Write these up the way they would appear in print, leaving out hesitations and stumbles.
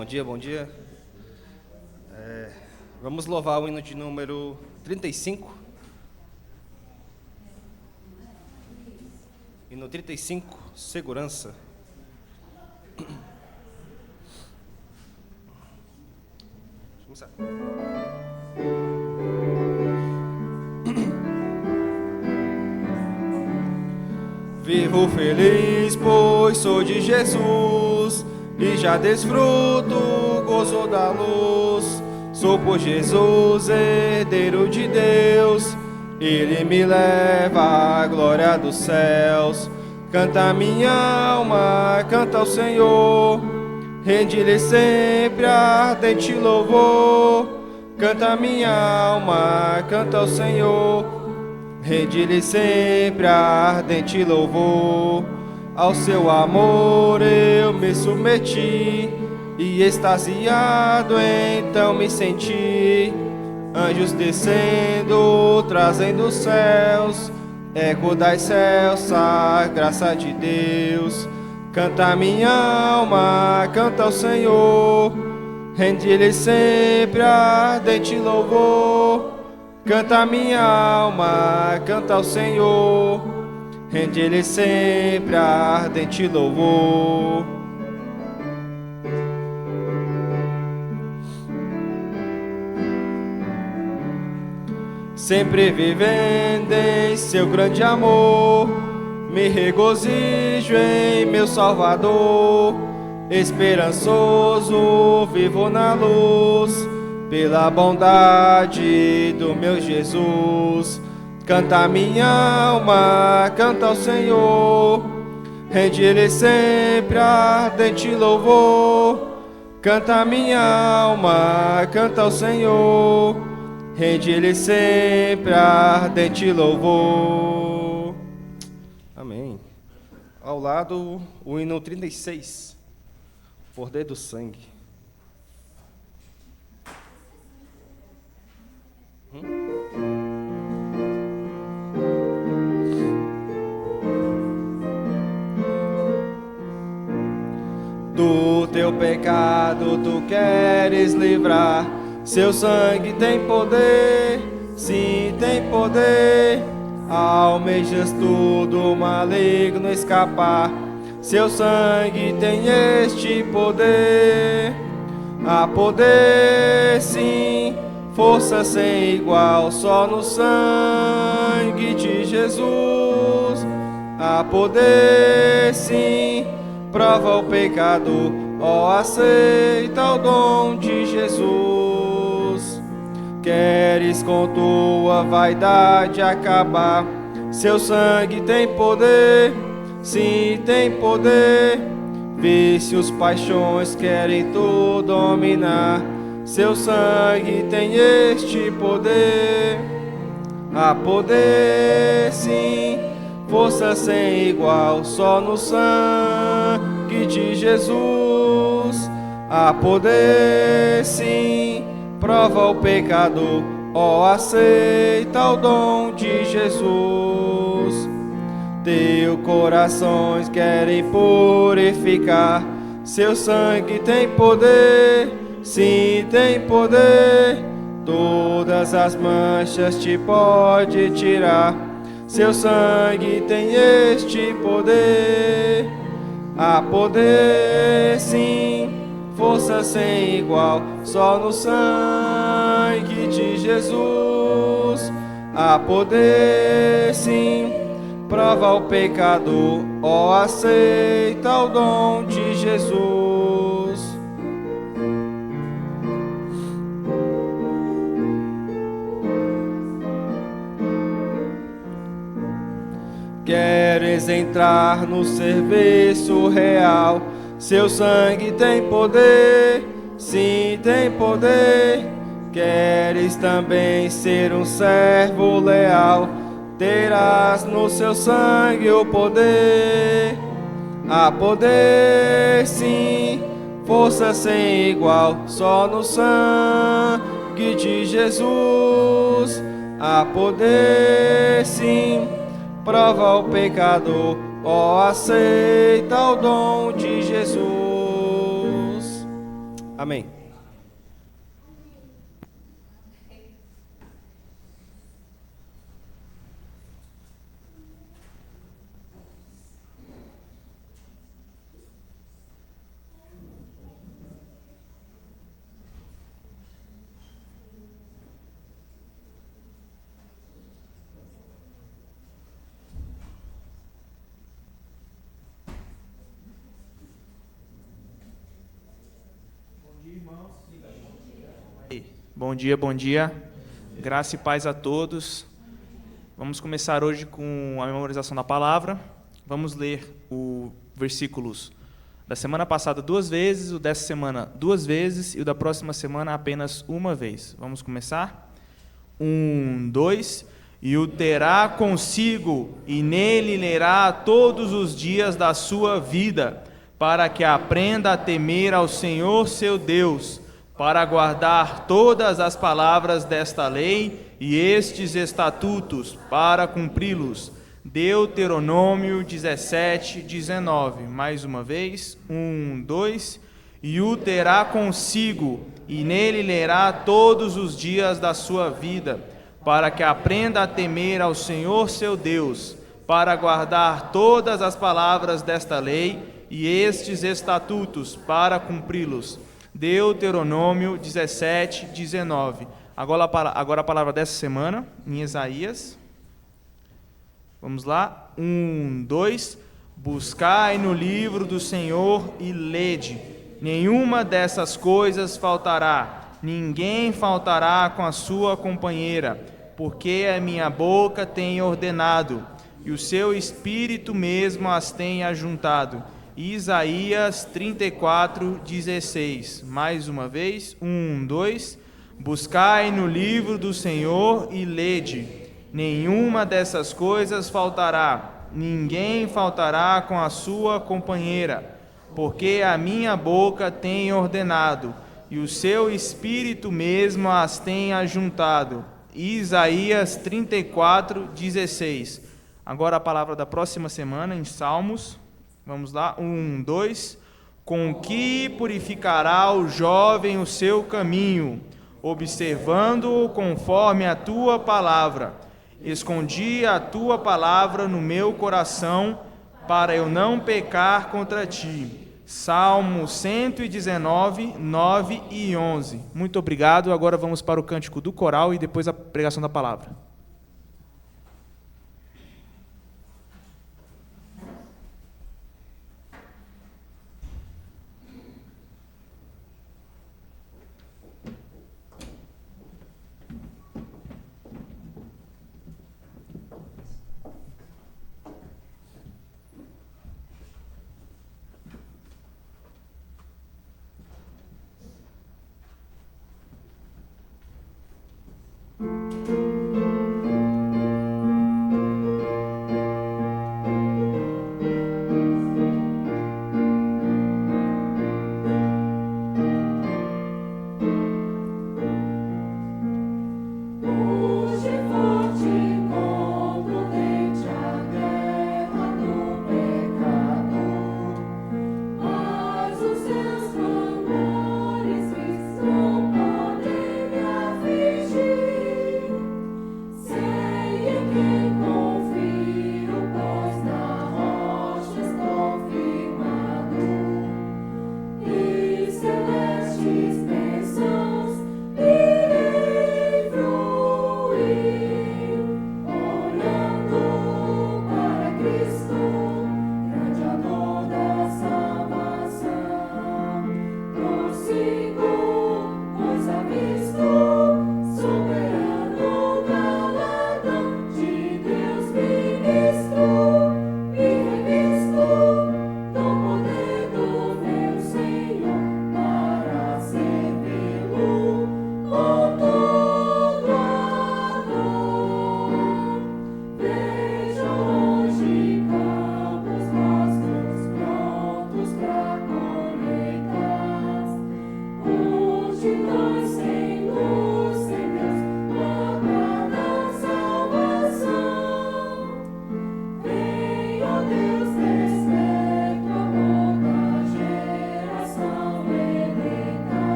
Bom dia, bom dia. Vamos louvar o hino de número 35. Hino 35, segurança. Vamos começar. Vivo feliz, pois sou de Jesus, e já desfruto o gozo da luz. Sou por Jesus, herdeiro de Deus, Ele me leva à glória dos céus. Canta minha alma, canta ao Senhor, rende-lhe sempre ardente louvor. Canta minha alma, canta ao Senhor, rende-lhe sempre ardente louvor. Ao seu amor eu me submeti, e extasiado então me senti. Anjos descendo, trazendo os céus, eco das céus, a graça de Deus. Canta minha alma, canta ao Senhor, rende-lhe sempre ardente louvor. Canta minha alma, canta ao Senhor, rende-lhe sempre ardente louvor. Sempre vivendo em seu grande amor, me regozijo em meu Salvador. Esperançoso vivo na luz, pela bondade do meu Jesus. Canta minha alma, canta ao Senhor, rende-lhe sempre ardente louvor. Canta minha alma, canta ao Senhor, rende-lhe sempre ardente louvor. Amém. Ao lado, o hino 36, Poder do Sangue. Do teu pecado tu queres livrar, seu sangue tem poder, sim tem poder. Almejas tudo maligno escapar, seu sangue tem este poder. Há poder sim, força sem igual, só no sangue de Jesus. Há poder sim, prova o pecado, ó, aceita o dom de Jesus. Queres com tua vaidade acabar, seu sangue tem poder, sim tem poder. Vícios, paixões querem tu dominar, seu sangue tem este poder. Há poder sim, força sem igual, só no sangue de Jesus. Há poder sim, prova o pecador, ó, aceita o dom de Jesus. Teu corações querem purificar, seu sangue tem poder, sim tem poder. Todas as manchas te pode tirar, seu sangue tem este poder. Há poder sim, força sem igual, só no sangue de Jesus. Há poder sim, prova o pecador, ó, aceita o dom de Jesus. Queres entrar no serviço real, seu sangue tem poder, sim tem poder. Queres também ser um servo leal, terás no seu sangue o poder. Há poder sim, força sem igual, só no sangue de Jesus. Há poder sim, prova o pecador, ó, aceita o dom de Jesus. Amém. Bom dia, bom dia. Graça e paz a todos. Vamos começar hoje com a memorização da palavra. Vamos ler os versículos da semana passada 2 vezes, o dessa semana 2 vezes e o da próxima semana apenas 1 vez. Vamos começar? 1, 2. E o terá consigo, e nele lerá todos os dias da sua vida, para que aprenda a temer ao Senhor seu Deus, para guardar todas as palavras desta lei e estes estatutos, para cumpri-los. Deuteronômio 17, 19. Mais uma vez. 1, 2. E o terá consigo, e nele lerá todos os dias da sua vida, para que aprenda a temer ao Senhor seu Deus, para guardar todas as palavras desta lei e estes estatutos, para cumpri-los. Deuteronômio 17, 19. Agora a palavra dessa semana, em Isaías. Vamos lá. 1, 2. Buscai no livro do Senhor e lede. Nenhuma dessas coisas faltará. Ninguém faltará com a sua companheira, porque a minha boca tem ordenado, e o seu espírito mesmo as tem ajuntado. Isaías 34, 16. Mais uma vez. 1, 2. Buscai no livro do Senhor e lede. Nenhuma dessas coisas faltará. Ninguém faltará com a sua companheira, porque a minha boca tem ordenado, e o seu espírito mesmo as tem ajuntado. Isaías 34, 16. Agora a palavra da próxima semana em Salmos. Vamos lá, 1, 2. Com que purificará o jovem o seu caminho, observando-o conforme a tua palavra. Escondi a tua palavra no meu coração, para eu não pecar contra ti. Salmo 119, 9 e 11. Muito obrigado. Agora vamos para o cântico do coral e depois a pregação da palavra. Soberano galardão de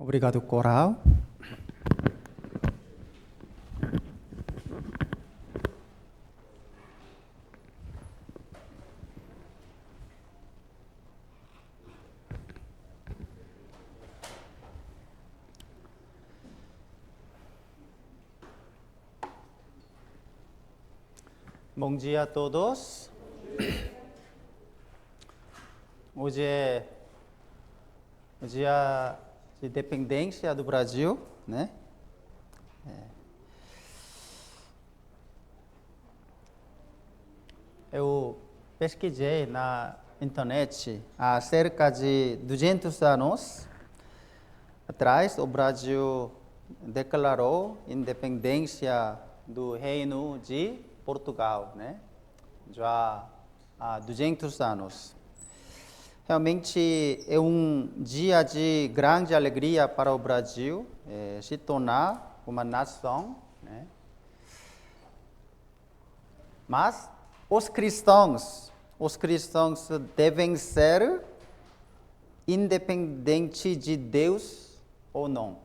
Obrigado, coral. Bom dia a todos. Hoje é o dia de independência do Brasil, né? Eu pesquisei na internet há cerca de 200 anos atrás, o Brasil declarou independência do Reino de Portugal, né? Já há 200 anos. Realmente é um dia de grande alegria para o Brasil se tornar uma nação, né? Mas os cristãos devem ser independentes de Deus ou não?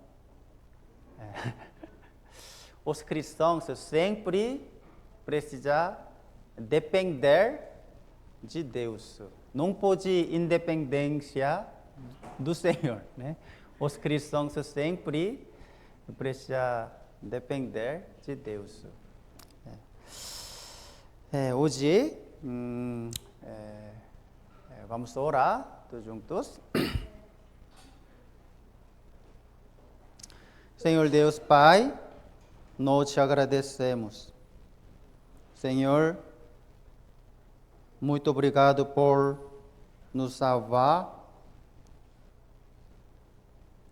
Os cristãos sempre precisam depender de Deus. Não pode independência do Senhor, né? Os cristãos sempre precisam depender de Deus. Hoje vamos orar todos juntos. Senhor Deus Pai, nós te agradecemos. Senhor, muito obrigado por nos salvar,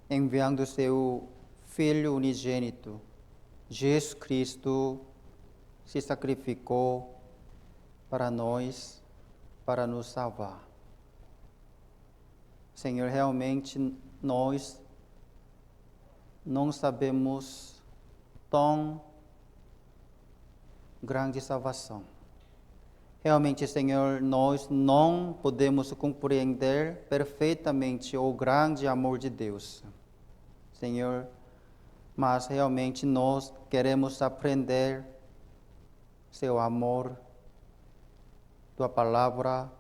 enviando seu Filho unigênito. Jesus Cristo se sacrificou para nós, para nos salvar. Senhor, realmente nós não sabemos tão grande salvação. Realmente, Senhor, nós não podemos compreender perfeitamente o grande amor de Deus, Senhor, mas realmente nós queremos aprender seu amor, tua palavra,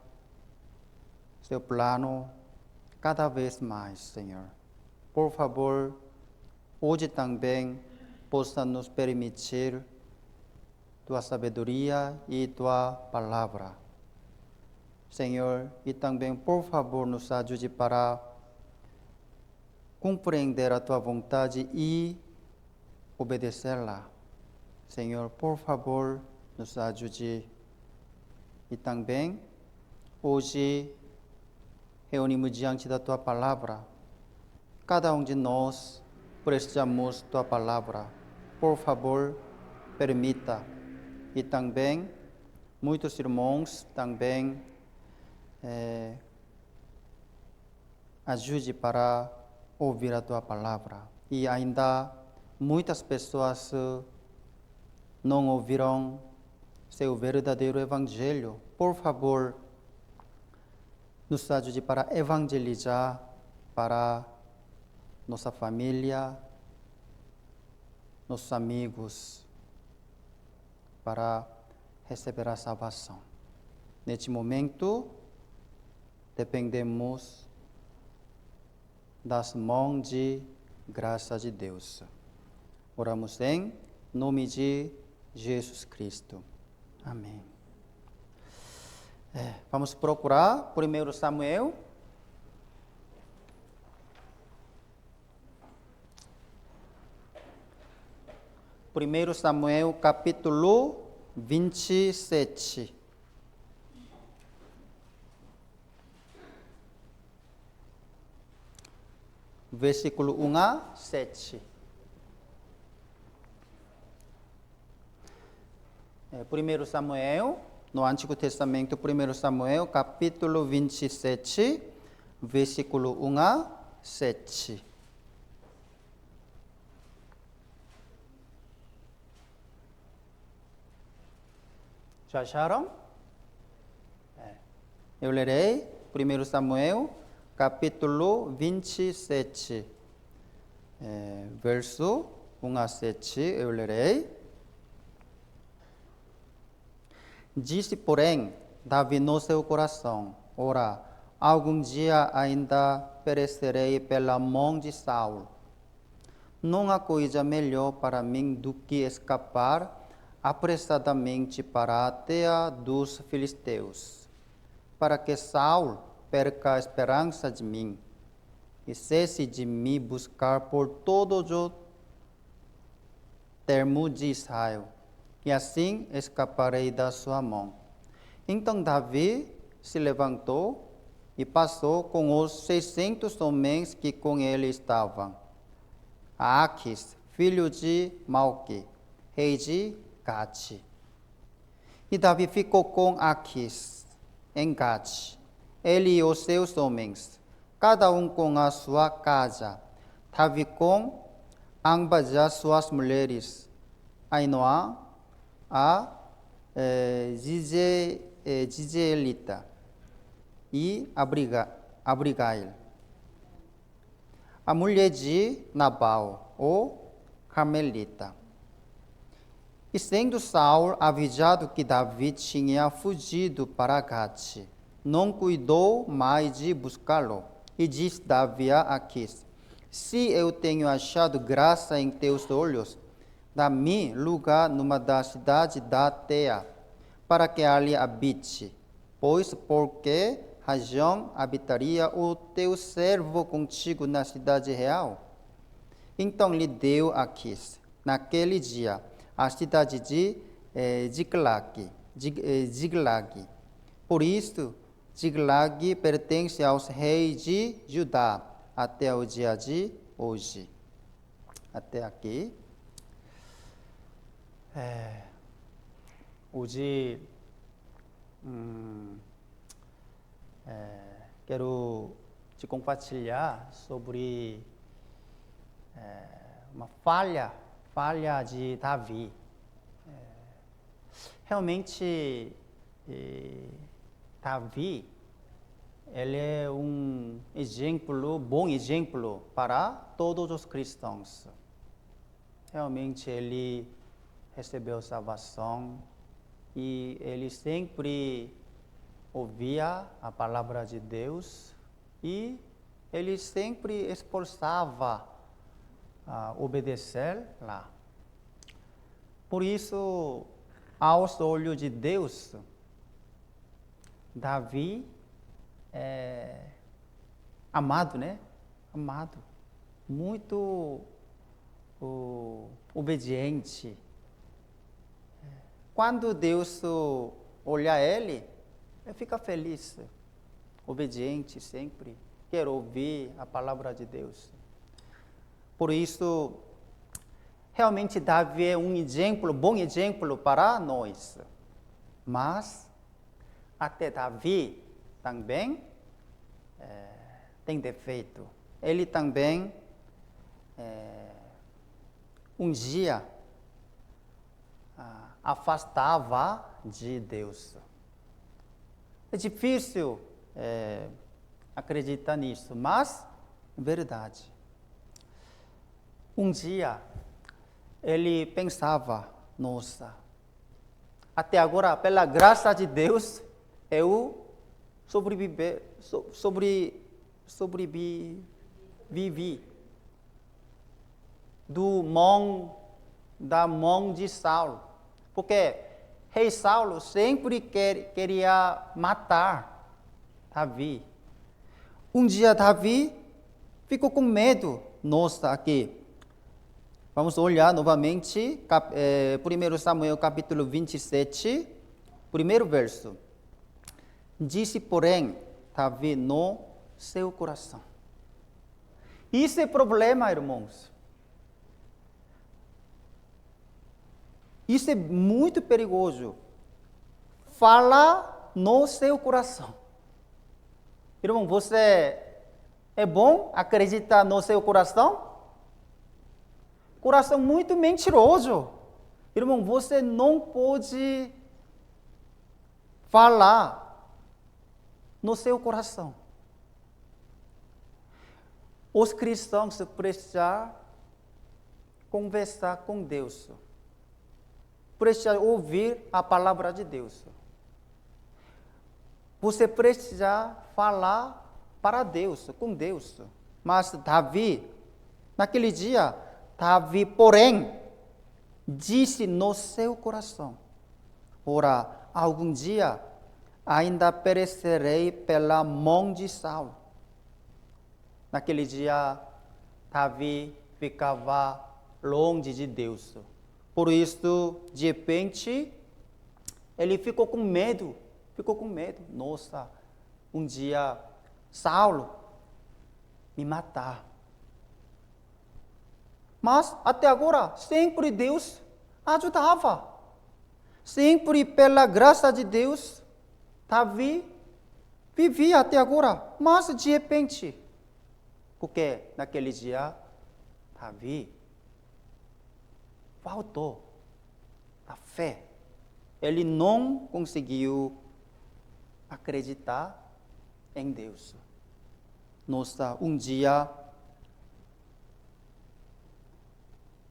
seu plano, cada vez mais, Senhor. Por favor, hoje também possa nos permitir tua sabedoria e tua palavra. Senhor, e também, por favor, nos ajude para compreender a tua vontade e obedecê-la. Senhor, por favor, nos ajude. E também, hoje, reunimos diante da tua palavra. Cada um de nós precisamos tua palavra. Por favor, permita. E também, muitos irmãos também ajude para ouvir a tua palavra. E ainda muitas pessoas não ouviram seu verdadeiro evangelho. Por favor, nos ajude para evangelizar para nossa família, nossos amigos, para receber a salvação. Neste momento, dependemos das mãos de graça de Deus. Oramos em nome de Jesus Cristo. Amém. Vamos procurar 1 Samuel. Primeiro Samuel, capítulo 27. Versículo 1 a 7. 1 Samuel, no Antigo Testamento, 1 Samuel, capítulo 27, versículo 1 a 7. Já acharam? Eu lerei 1 Samuel, capítulo 27, verso 1 a 7, eu lerei. Disse, porém, Davi no seu coração: ora, algum dia ainda perecerei pela mão de Saul. Não há coisa melhor para mim do que escapar apressadamente para a terra dos filisteus, para que Saul perca a esperança de mim e cesse de me buscar por todo o termo de Israel, e assim escaparei da sua mão. Então Davi se levantou e passou com os 600 homens que com ele estavam a Aquis, filho de Malque, rei de Gate. E Davi ficou com Aquis em Gate, ele e os seus homens, cada um com a sua casa. Davi com ambas as suas mulheres, Ainoã, a Gizelita e Abigail, a mulher de Nabal, o Carmelita. E sendo Saul avisado que Davi tinha fugido para Gate, não cuidou mais de buscá-lo. E disse Davi a Aquis: se eu tenho achado graça em teus olhos, dá-me lugar numa das cidades da terra, para que ali habite. Pois por que razão habitaria o teu servo contigo na cidade real? Então lhe deu Aquis, naquele dia, a cidade de Ziglag. Por isso, Ziglag pertence aos reis de Judá até o dia de hoje. Até aqui. Hoje quero te compartilhar sobre uma falha de Davi. Realmente, Davi, ele é um exemplo, bom exemplo para todos os cristãos. Realmente, ele recebeu salvação e ele sempre ouvia a palavra de Deus e ele sempre esforçava a obedecer lá. Por isso, aos olhos de Deus, Davi é amado, né? Amado, muito obediente. Quando Deus olha ele fica feliz, obediente sempre, quer ouvir a palavra de Deus. Por isso, realmente Davi é um exemplo, bom exemplo para nós. Mas até Davi também tem defeito. Ele também um dia afastava de Deus. É difícil acreditar nisso, mas é verdade. Um dia ele pensava: nossa, até agora, pela graça de Deus, eu sobrevivi da mão de Saulo, porque rei Saulo sempre queria matar Davi. Um dia Davi ficou com medo. Nossa, aqui. Vamos olhar novamente, 1 Samuel capítulo 27, primeiro verso. Disse, porém, Davi no seu coração. Isso é problema, irmãos. Isso é muito perigoso. Fala no seu coração. Irmão, você é bom acreditar no seu coração? Coração muito mentiroso. Irmão, você não pode falar no seu coração. Os cristãos precisam conversar com Deus. Precisa ouvir a palavra de Deus. Você precisa falar para Deus, com Deus. Mas Davi, naquele dia, Davi, porém, disse no seu coração: ora, algum dia ainda perecerei pela mão de Saul. Naquele dia, Davi ficava longe de Deus. Por isso, de repente, ele ficou com medo. Nossa, um dia Saulo me matar. Mas até agora, sempre Deus ajudava. Sempre pela graça de Deus, Davi vivia até agora. Mas de repente, porque naquele dia, Davi faltou a fé. Ele não conseguiu acreditar em Deus. Nossa, um dia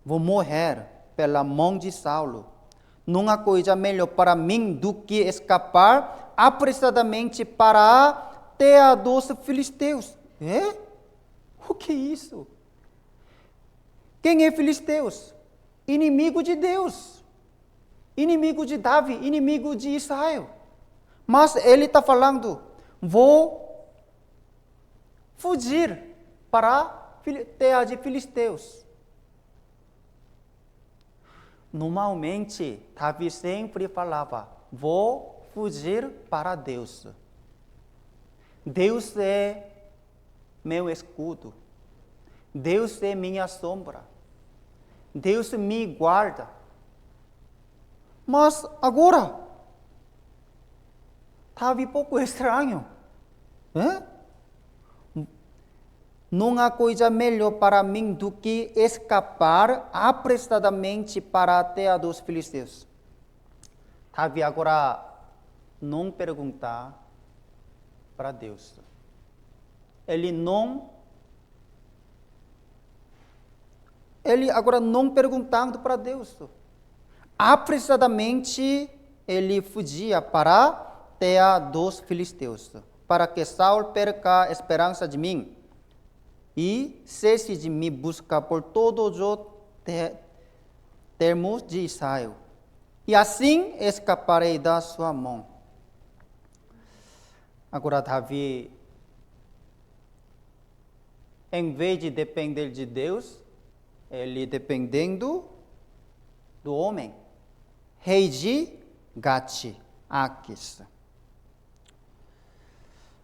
vou morrer pela mão de Saulo. Não há coisa melhor para mim do que escapar apressadamente para a terra dos filisteus. O que é isso? Quem é filisteus? Inimigo de Deus. Inimigo de Davi, inimigo de Israel. Mas ele está falando: vou fugir para a terra de filisteus. Normalmente, Davi sempre falava: vou fugir para Deus. Deus é meu escudo. Deus é minha sombra. Deus me guarda. Mas agora, Davi pouco estranho. Não há coisa melhor para mim do que escapar apressadamente para a terra dos filisteus. Davi agora não pergunta para Deus. Ele agora não perguntando para Deus. Apressadamente ele fugia para a terra dos filisteus, para que Saul perca a esperança de mim e cesse de me buscar por todos os termos de Israel. E assim escaparei da sua mão. Agora Davi, em vez de depender de Deus, ele dependendo do homem, rei de Gate, Aquis.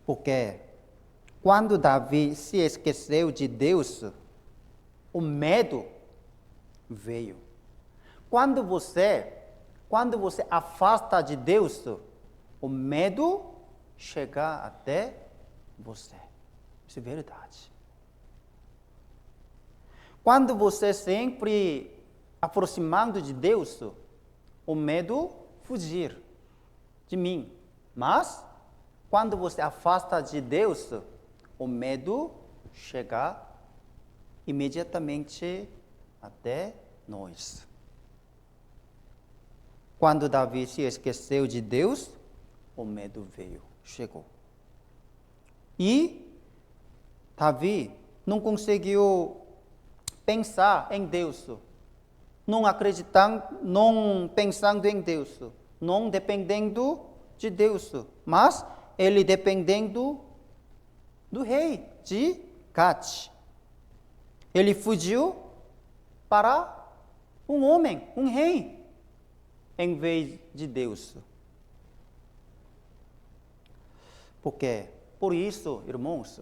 Porque quando Davi se esqueceu de Deus, o medo veio. Quando você afasta de Deus, o medo chega até você. Isso é verdade. Quando você sempre aproximando de Deus, o medo fugir de mim. Mas quando você afasta de Deus, o medo chega imediatamente até nós. Quando Davi se esqueceu de Deus, o medo veio, chegou. E Davi não conseguiu pensar em Deus, não acreditando, não pensando em Deus, não dependendo de Deus, mas ele dependendo do rei de Gate. Ele fugiu para um homem, um rei, em vez de Deus. Por isso, irmãos,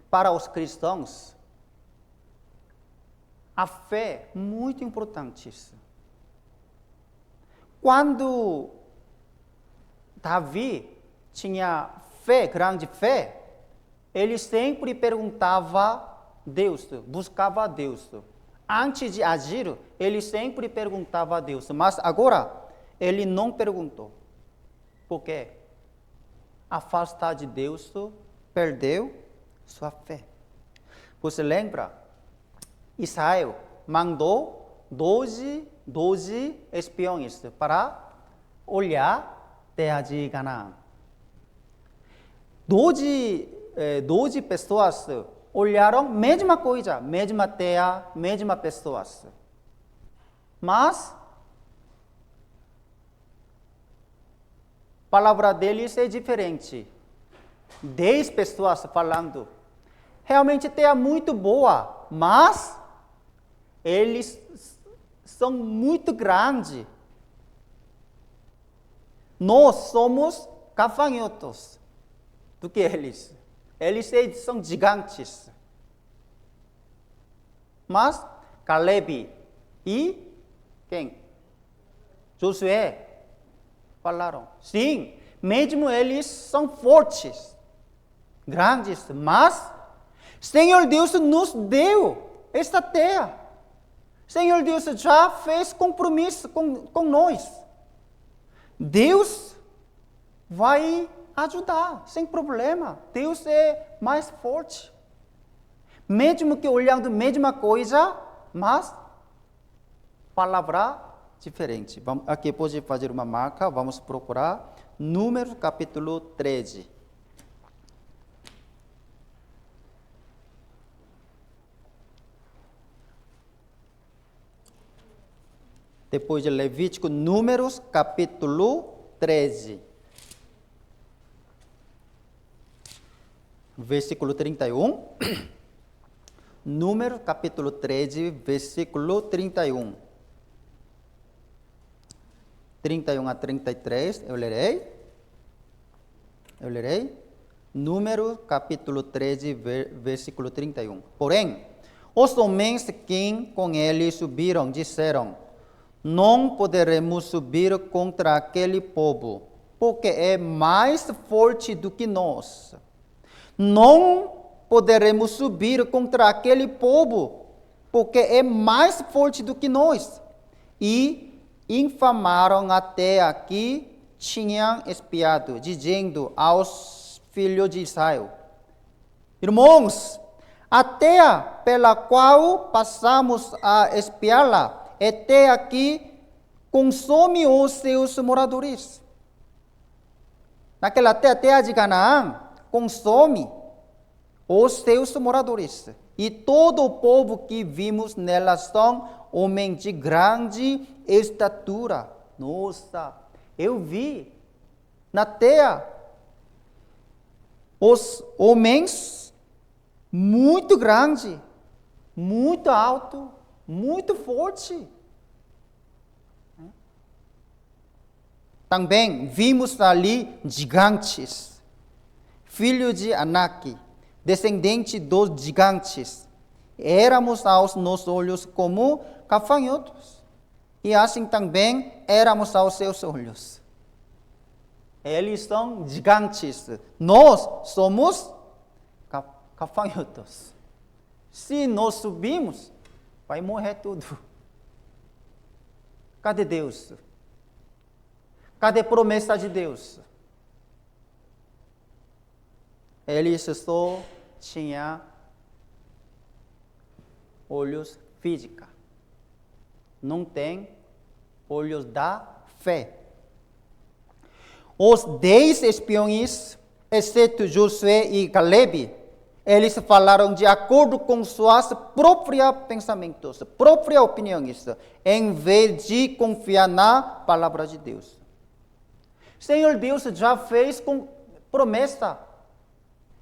para os cristãos, a fé é muito importante. Quando Davi tinha fé, grande fé, ele sempre perguntava a Deus, buscava a Deus. Antes de agir, ele sempre perguntava a Deus. Mas agora, ele não perguntou. Por quê? Afastar de Deus, perdeu sua fé. Você lembra? Israel mandou 12 espiões para olhar terra de Canaã. 12 pessoas olharam mesma coisa, mesma terra, mesma pessoas. Mas a palavra deles é diferente. 10 pessoas falando. Realmente terra muito boa, mas eles são muito grandes. Nós somos gafanhotos do que eles. Eles são gigantes. Mas Caleb e quem? Josué falaram, sim, mesmo eles são fortes, grandes, mas Senhor Deus nos deu esta terra. Senhor Deus já fez compromisso com nós. Deus vai ajudar, sem problema. Deus é mais forte. Mesmo que olhando a mesma coisa, mas palavra diferente. Aqui pode fazer uma marca, vamos procurar Números capítulo 13. Depois de Levítico, Números capítulo 13. Versículo 31. Números capítulo 13, versículo 31. 31 a 33, eu lerei. Números capítulo 13, versículo 31. Porém, os homens que com ele subiram disseram, não poderemos subir contra aquele povo, porque é mais forte do que nós. Não poderemos subir contra aquele povo, porque é mais forte do que nós. E infamaram até aqui tinham espiado, dizendo aos filhos de Israel, irmãos, a terra pela qual passamos a espiá-la, é terra que consome os seus moradores. Naquela terra de Canaã, consome os seus moradores. E todo o povo que vimos nela são homens de grande estatura. Nossa, eu vi na terra os homens muito grandes, muito altos, muito fortes. Também vimos ali gigantes, filhos de Anak, descendente dos gigantes. Éramos aos nossos olhos como gafanhotos, e assim também éramos aos seus olhos. Eles são gigantes, nós somos gafanhotos. Se nós subimos, vai morrer tudo. Cadê Deus? Cadê a promessa de Deus? Eles só tinham olhos físicos. Não tem olhos da fé. Os 10 espiões, exceto Josué e Caleb, eles falaram de acordo com suas próprios pensamentos, próprias opiniões, em vez de confiar na palavra de Deus. Senhor Deus já fez com promessa.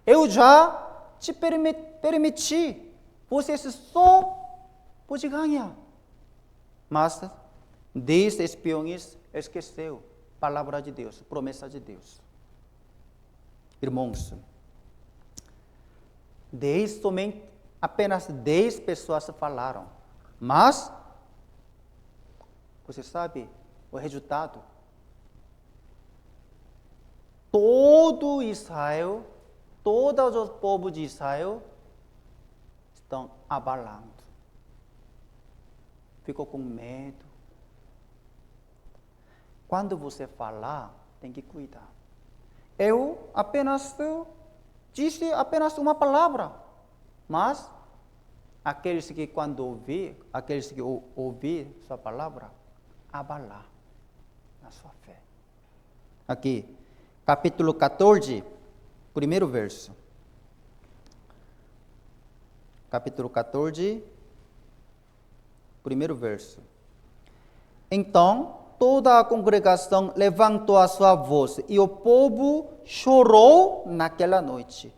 Eu já te permiti. Você só pode ganhar. Mas 10 espiões esqueceu a palavra de Deus, promessa de Deus. Irmãos, apenas 10 pessoas falaram. Mas, você sabe o resultado? Todo Israel, todos os povos de Israel estão abalando. Ficou com medo. Quando você falar, tem que cuidar. Eu apenas disse uma palavra, mas aqueles que quando ouvir sua palavra, abalar a sua fé. Aqui, capítulo 14, primeiro verso. Capítulo 14, primeiro verso. Então, toda a congregação levantou a sua voz e o povo chorou naquela noite.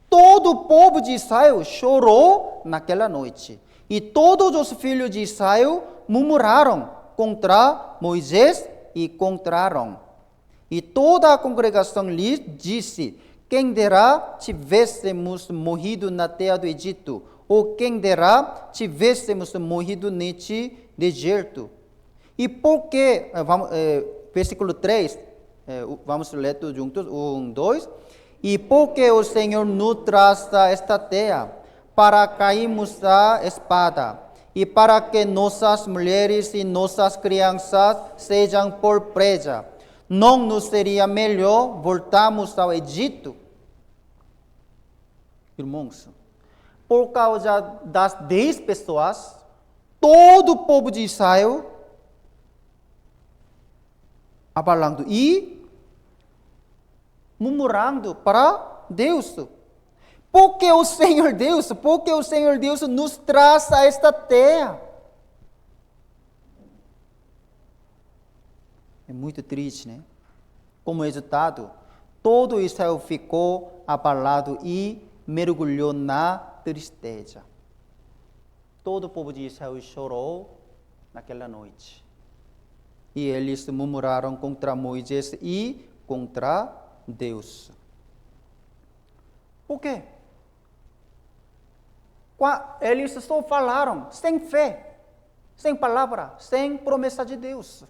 Todo o povo de Israel chorou naquela noite. E todos os filhos de Israel murmuraram contra Moisés e contra Arão. E toda a congregação lhes disse: quem dera tivéssemos morrido na terra do Egito, ou quem dera tivéssemos morrido neste deserto. E porque, versículo 3, vamos ler tudo juntos, 1, 2. E porque o Senhor nos traz a esta terra, para cairmos a espada, e para que nossas mulheres e nossas crianças sejam por presa, não nos seria melhor voltarmos ao Egito? Irmãos, por causa das 10 pessoas, todo o povo de Israel abalando e murmurando para Deus. Porque o Senhor Deus nos traz a esta terra. É muito triste, né? Como resultado, todo Israel ficou abalado e mergulhou na tristeza. Todo o povo de Israel chorou naquela noite. E eles murmuraram contra Moisés e contra Deus. Por quê? Eles só falaram sem fé, sem palavra, sem promessa de Deus.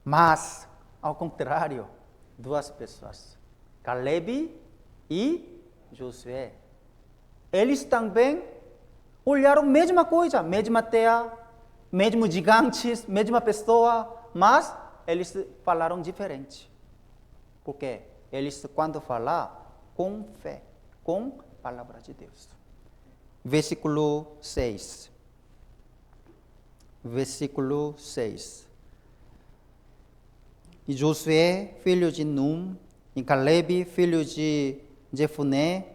Mas, ao contrário, 2 pessoas, Caleb e Josué, eles também olharam a mesma coisa, mesma terra, mesmo gigantes, mesma pessoa, mas eles falaram diferente. Porque eles, quando falar, com fé, com a palavra de Deus. Versículo 6. Versículo 6. E Josué, filho de Num, e Caleb, filho de Jefuné,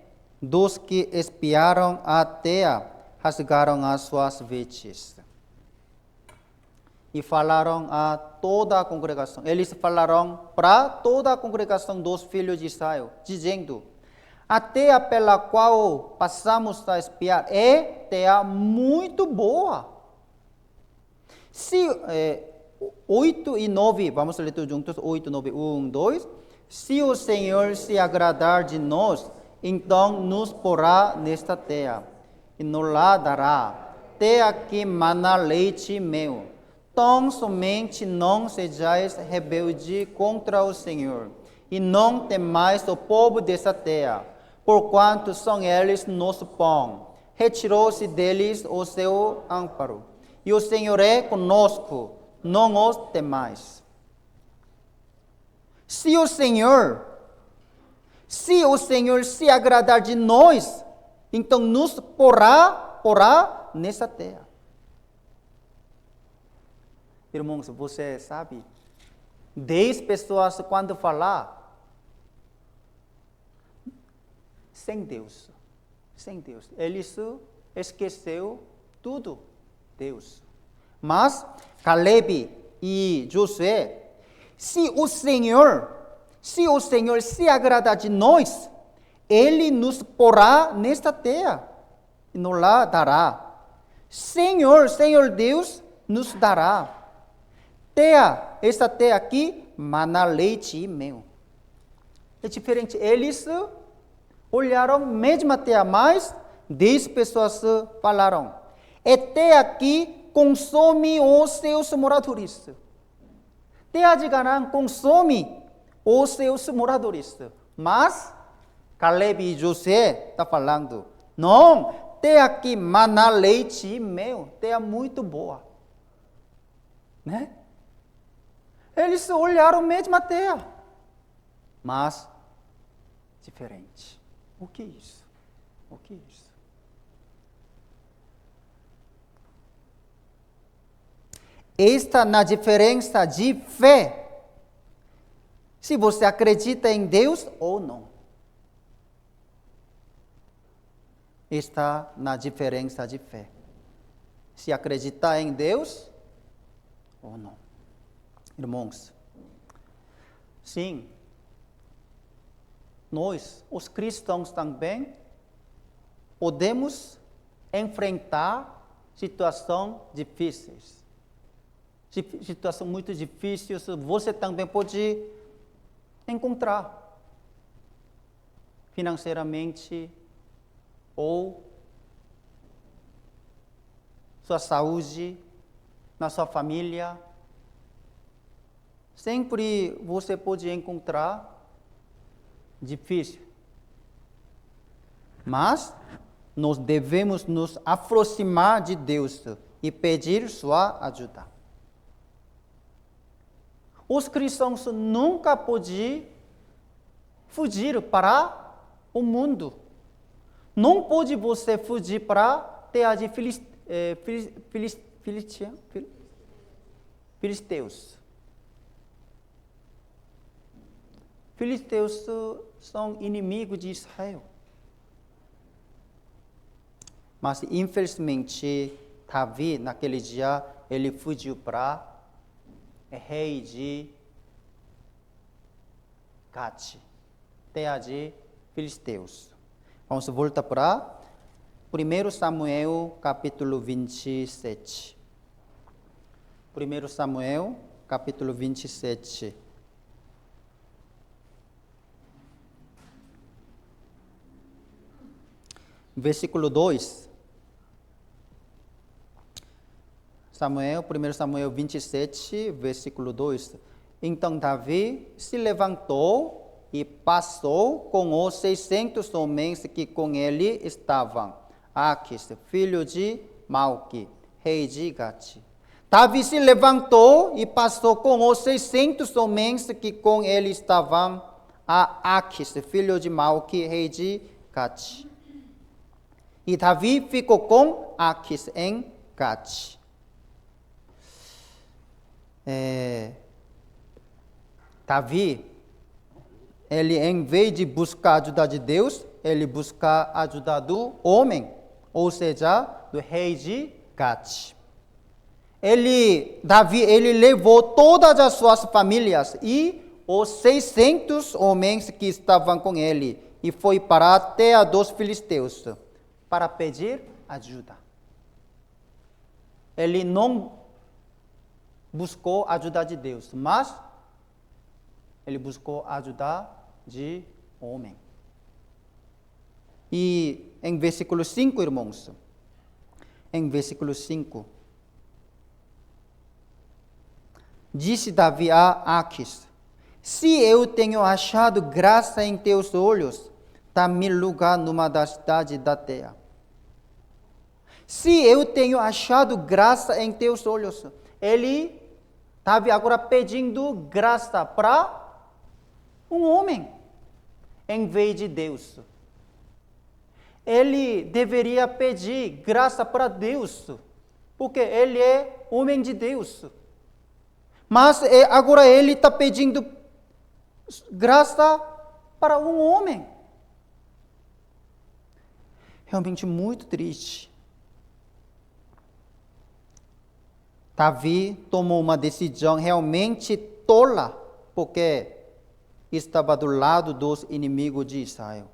dos que espiaram a terra, rasgaram as suas vestes. E falaram a toda a congregação. Eles falaram para toda a congregação dos filhos de Israel, dizendo: a terra pela qual passamos a espiar é terra muito boa. Se 8 e 9, vamos ler tudo juntos, 8, 9, 1, 2. Se o Senhor se agradar de nós, então nos porá nesta terra, e nos lá dará, terra que mana leite e mel. Tão somente não sejais rebelde contra o Senhor, e não temais o povo dessa terra, porquanto são eles nosso pão. Retirou-se deles o seu amparo, e o Senhor é conosco, não os temais. Se o Senhor se agradar de nós, então nos porá nessa terra. Irmãos, você sabe, 10 pessoas quando falar, sem Deus, eles esqueceu tudo, Deus. Mas Caleb e Josué, se o Senhor se agradar de nós, Ele nos porá nesta terra e nos lá dará. Senhor Deus nos dará. Esta terra aqui, mana leite e mel. É diferente. Eles olharam a mesma terra, mas 10 pessoas falaram: é terra que consome os seus moradores. Terra de Canaã consome os seus moradores. Mas Caleb e José estão falando: não, terra que mana leite e mel, terra muito boa. Né? Eles olharam a mesma terra, mas diferente. O que é isso? O que é isso? Está na diferença de fé. Se você acredita em Deus ou não. Está na diferença de fé. Se acreditar em Deus ou não. Irmãos, sim, nós, os cristãos também, podemos enfrentar situações difíceis. Situação muito difícil, você também pode encontrar financeiramente ou sua saúde, na sua família. Sempre você pode encontrar difícil. Mas nós devemos nos aproximar de Deus e pedir sua ajuda. Os cristãos nunca podem fugir para o mundo. Não pode você fugir para a terra de filisteus. Filisteus são inimigos de Israel. Mas, infelizmente, Davi, naquele dia, ele fugiu para rei de Gate, terra de filisteus. Vamos voltar para 1 Samuel, capítulo 27. 1 Samuel, capítulo 27. Versículo 2. 1 Samuel 27, versículo 2. Então Davi se levantou e passou com os 600 homens que com ele estavam. Aquis, filho de Malque, rei de Gate. Davi se levantou e passou com os 600 homens que com ele estavam a Aquis, filho de Malque, rei de Gate. E Davi ficou com Aquis em Gate. Davi, ele em vez de buscar a ajuda de Deus, ele busca a ajuda do homem, ou seja, do rei de Gate. Davi, ele levou todas as suas famílias e os 600 homens que estavam com ele e foi para a terra dos filisteus para pedir ajuda. Ele não buscou a ajuda de Deus, mas ele buscou a ajuda de homem. E em versículo 5, irmãos, em versículo 5, disse Davi a Aquis: se eu tenho achado graça em teus olhos, dá-me lugar numa das cidades da terra. Se eu tenho achado graça em teus olhos, ele estava agora pedindo graça para um homem, em vez de Deus. Ele deveria pedir graça para Deus, porque ele é homem de Deus. Mas agora ele está pedindo graça para um homem. Realmente muito triste. Davi tomou uma decisão realmente tola, porque estava do lado dos inimigos de Israel.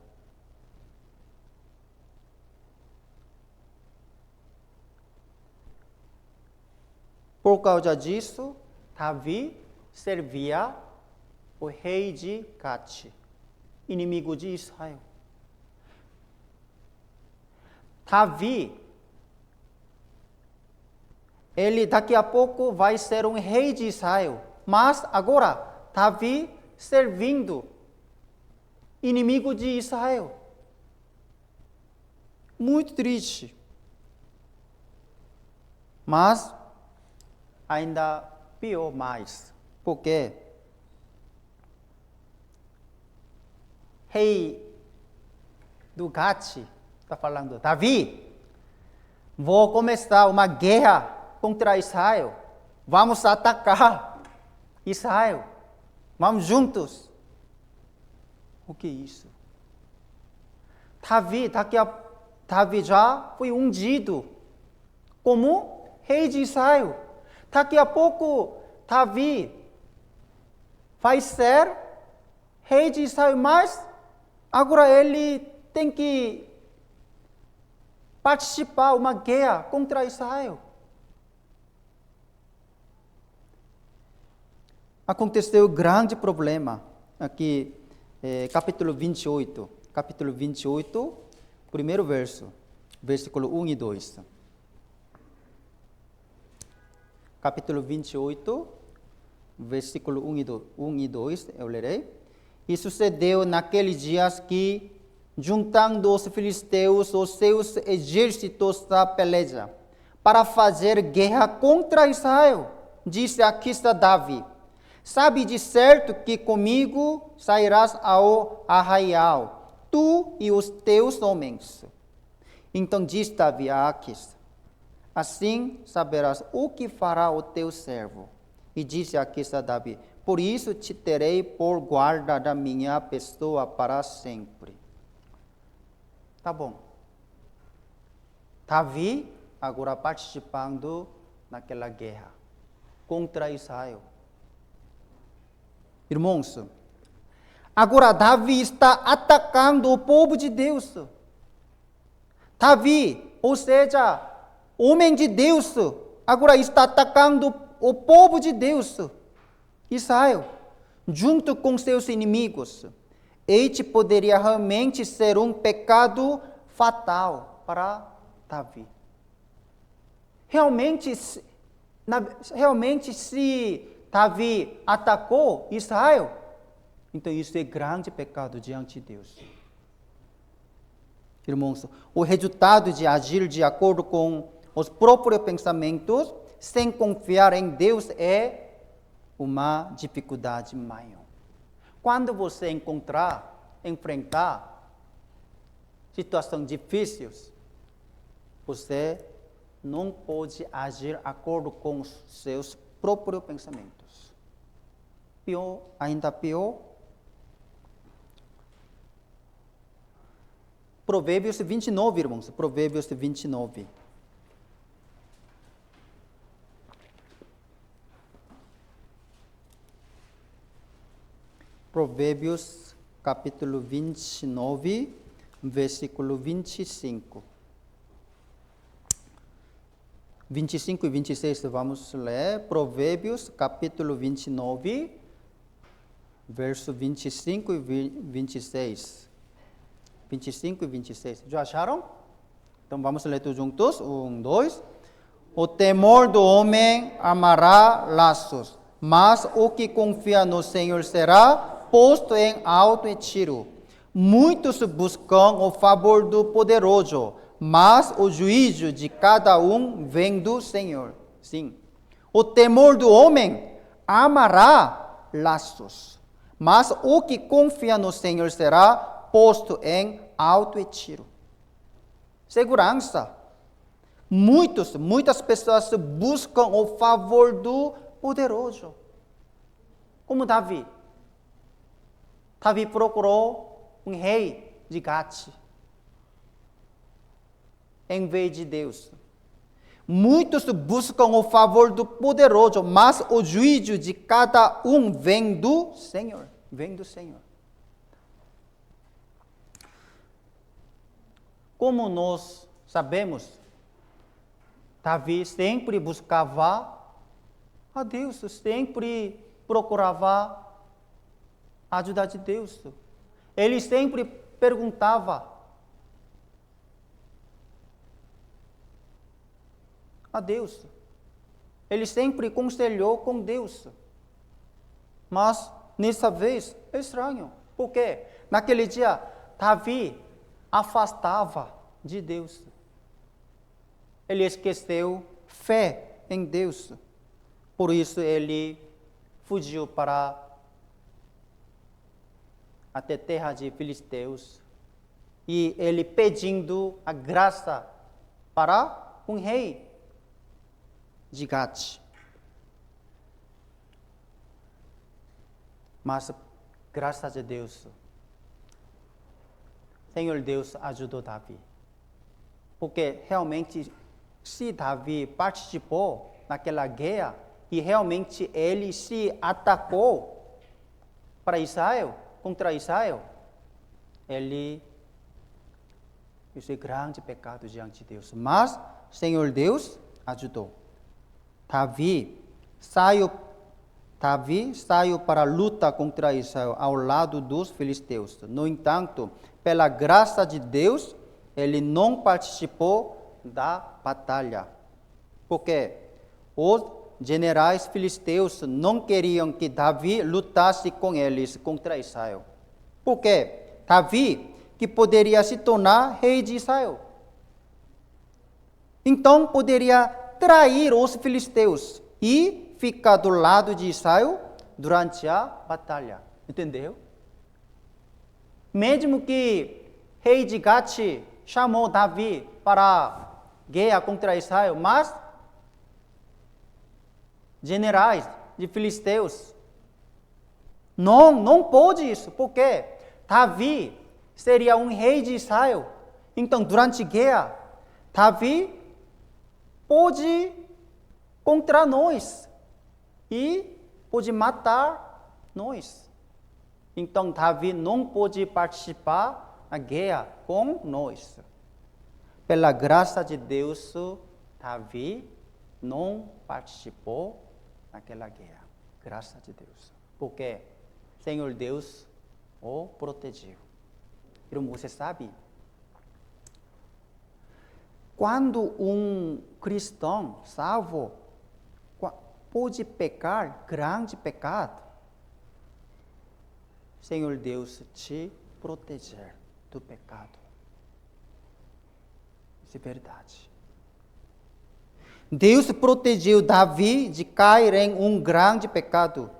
Por causa disso, Davi servia o rei de Gate, inimigo de Israel. Davi, ele daqui a pouco vai ser um rei de Israel, mas agora Davi servindo inimigo de Israel. Muito triste. Mas ainda pior mais, porque rei do Gate, está falando, Davi, vou começar uma guerra contra Israel. Vamos atacar Israel. Vamos juntos. O que é isso? Davi já foi ungido como rei de Israel. Daqui a pouco, Davi vai ser rei de Israel, mas agora ele tem que participar de uma guerra contra Israel. Aconteceu um grande problema aqui, capítulo 28, primeiro verso, versículo 1 e 2. Capítulo 28, versículo 1 e 2, eu lerei. E sucedeu naqueles dias que, juntando os filisteus os seus exércitos da peleja, para fazer guerra contra Israel, disse Aquis a Davi, sabe de certo que comigo sairás ao arraial, tu e os teus homens. Então disse Davi a Aquis, assim saberás o que fará o teu servo. E disse Aquis a Davi, por isso te terei por guarda da minha pessoa para sempre. Tá bom. Davi agora participando naquela guerra contra Israel. Irmãos, agora Davi está atacando o povo de Deus. Davi, ou seja, homem de Deus, agora está atacando o povo de Deus, Israel, junto com seus inimigos. Este poderia realmente ser um pecado fatal para Davi. Realmente, se Davi atacou Israel, então isso é grande pecado diante de Deus. Irmãos, o resultado de agir de acordo com os próprios pensamentos, sem confiar em Deus, é uma dificuldade maior. Quando você enfrentar situações difíceis, você não pode agir de acordo com os seus próprios pensamentos. Ainda pior, Provérbios 29, irmãos, Provérbios 29. Provérbios, capítulo 29, versículo 25. 25 e 26, vamos ler. Provérbios, capítulo 29, verso 25 e 26. 25 e 26. Já acharam? Então vamos ler todos juntos. 1, 2. O temor do homem amará laços, mas o que confia no Senhor será posto em alto retiro. Muitos buscam o favor do poderoso, mas o juízo de cada um vem do Senhor. Sim. O temor do homem amará laços, mas o que confia no Senhor será posto em alto retiro. Segurança. Muitas pessoas buscam o favor do poderoso. Como Davi. Davi procurou um rei de Gate, em vez de Deus. Muitos buscam o favor do poderoso, mas o juízo de cada um vem do Senhor. Vem do Senhor. Como nós sabemos, Davi sempre buscava a Deus, sempre procurava a ajuda de Deus. Ele sempre perguntava a Deus. Ele sempre conselhou com Deus. Mas, nessa vez, é estranho. Por quê? Naquele dia, Davi afastava de Deus. Ele esqueceu fé em Deus. Por isso, ele fugiu para até terra de filisteus. E ele pedindo a graça para um rei de Gate. Mas, graças a Deus, Senhor Deus ajudou Davi. Porque realmente, se Davi participou naquela guerra, e realmente ele se atacou para Israel, contra Israel, ele fez grande pecado diante de Deus. Mas, Senhor Deus ajudou. Davi saiu para a luta contra Israel ao lado dos filisteus. No entanto, pela graça de Deus, ele não participou da batalha. Porque os generais filisteus não queriam que Davi lutasse com eles contra Israel. Porque Davi, que poderia se tornar rei de Israel, então poderia trair os filisteus e ficar do lado de Israel durante a batalha. Entendeu? Mesmo que rei de Gate chamou Davi para guerra contra Israel, mas generais de filisteus não pôde isso, porque Davi seria um rei de Israel. Então, durante a guerra, Davi pode contra nós e pode matar nós. Então, Davi não pode participar da guerra com nós. Pela graça de Deus, Davi não participou naquela guerra. Graças de Deus. Porque Senhor Deus o protegeu. Irmão, você sabe? Quando um cristão salvo pode pecar grande pecado, Senhor Deus te proteger do pecado. Isso é verdade. Deus protegeu Davi de cair em um grande pecado.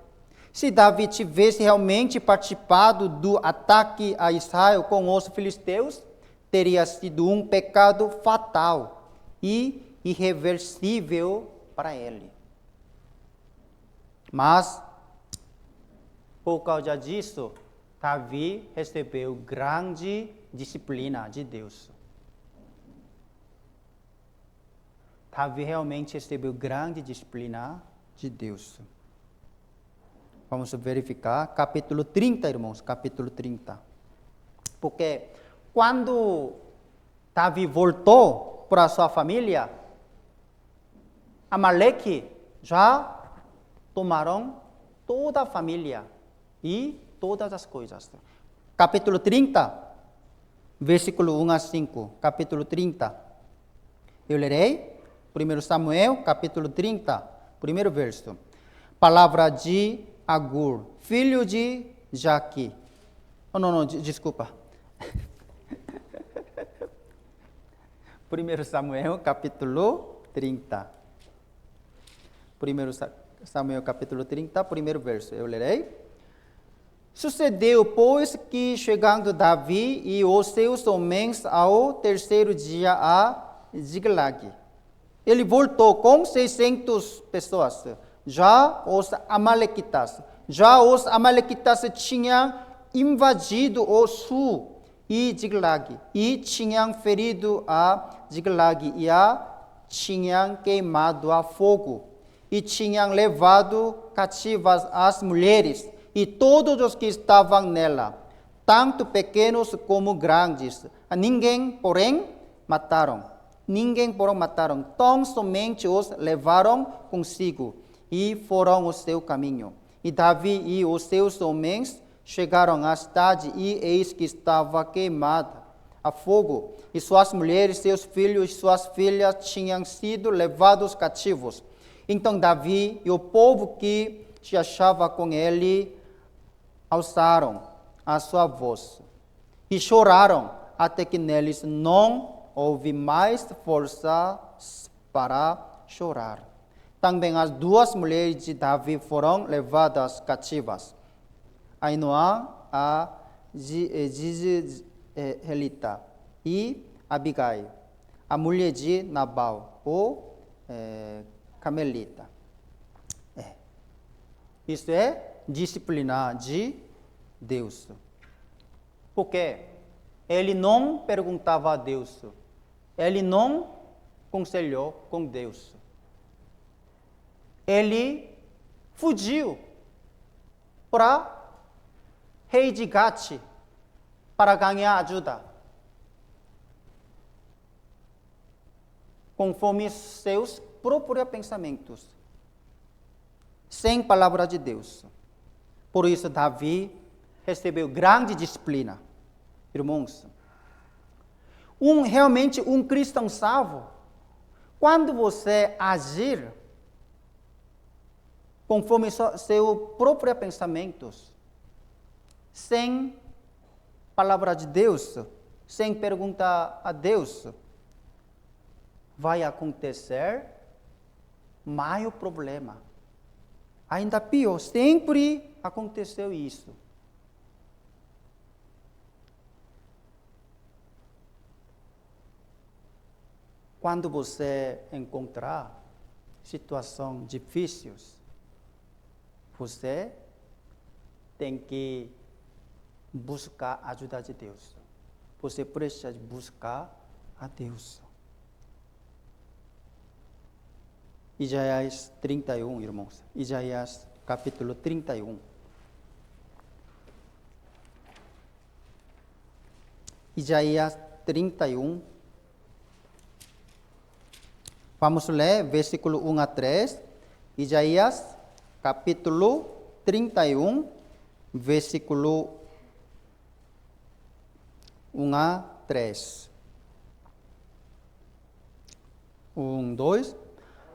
Se Davi tivesse realmente participado do ataque a Israel com os filisteus, teria sido um pecado fatal e irreversível para ele. Mas, por causa disso, Davi recebeu grande disciplina de Deus. Davi realmente recebeu grande disciplina de Deus. Vamos verificar capítulo 30, irmãos, capítulo 30. Porque quando Davi voltou para sua família, Amaleque já tomaram toda a família e todas as coisas. Capítulo 30, versículo 1 a 5. Capítulo 30. Eu lerei. 1 Samuel, capítulo 30, primeiro verso. Palavra de Agur, filho de Jaque. Desculpa. 1 Samuel, capítulo 30. 1 Samuel, capítulo 30, primeiro verso. Eu lerei. Sucedeu, pois, que chegando Davi e os seus homens ao terceiro dia a Ziklag, ele voltou com 600 pessoas. Já os amalequitas tinham invadido o sul e Ziklag, e tinham ferido a Ziklag e a tinham queimado a fogo, e tinham levado cativas as mulheres e todos os que estavam nela, tanto pequenos como grandes. Ninguém, porém, mataram. Tão somente os levaram consigo e foram o seu caminho. E Davi e os seus homens chegaram à cidade e eis que estava queimada a fogo. E suas mulheres, seus filhos e suas filhas tinham sido levados cativos. Então Davi e o povo que se achava com ele alçaram a sua voz e choraram até que neles não houve mais forças para chorar. Também as duas mulheres de Davi foram levadas cativas, Ainoã, a Jezreelita e Abigail, a mulher de Nabal, o Carmelita. Isso é disciplina de Deus. Porque ele não perguntava a Deus, ele não conselhou com Deus. Ele fugiu para rei de Gate para ganhar ajuda, conforme seus próprios pensamentos, sem palavra de Deus. Por isso Davi recebeu grande disciplina. Irmãos, realmente um cristão salvo, quando você agir conforme seus próprios pensamentos, sem palavra de Deus, sem perguntar a Deus, vai acontecer maior problema. Ainda pior, sempre aconteceu isso. Quando você encontrar situações difíceis, você tem que buscar a ajuda de Deus. Você precisa buscar a Deus. Isaías 31, irmãos. Isaías capítulo 31. Isaías 31. Vamos ler versículo 1 a 3. Isaías capítulo 31, versículo 1 a 3. 1, 2.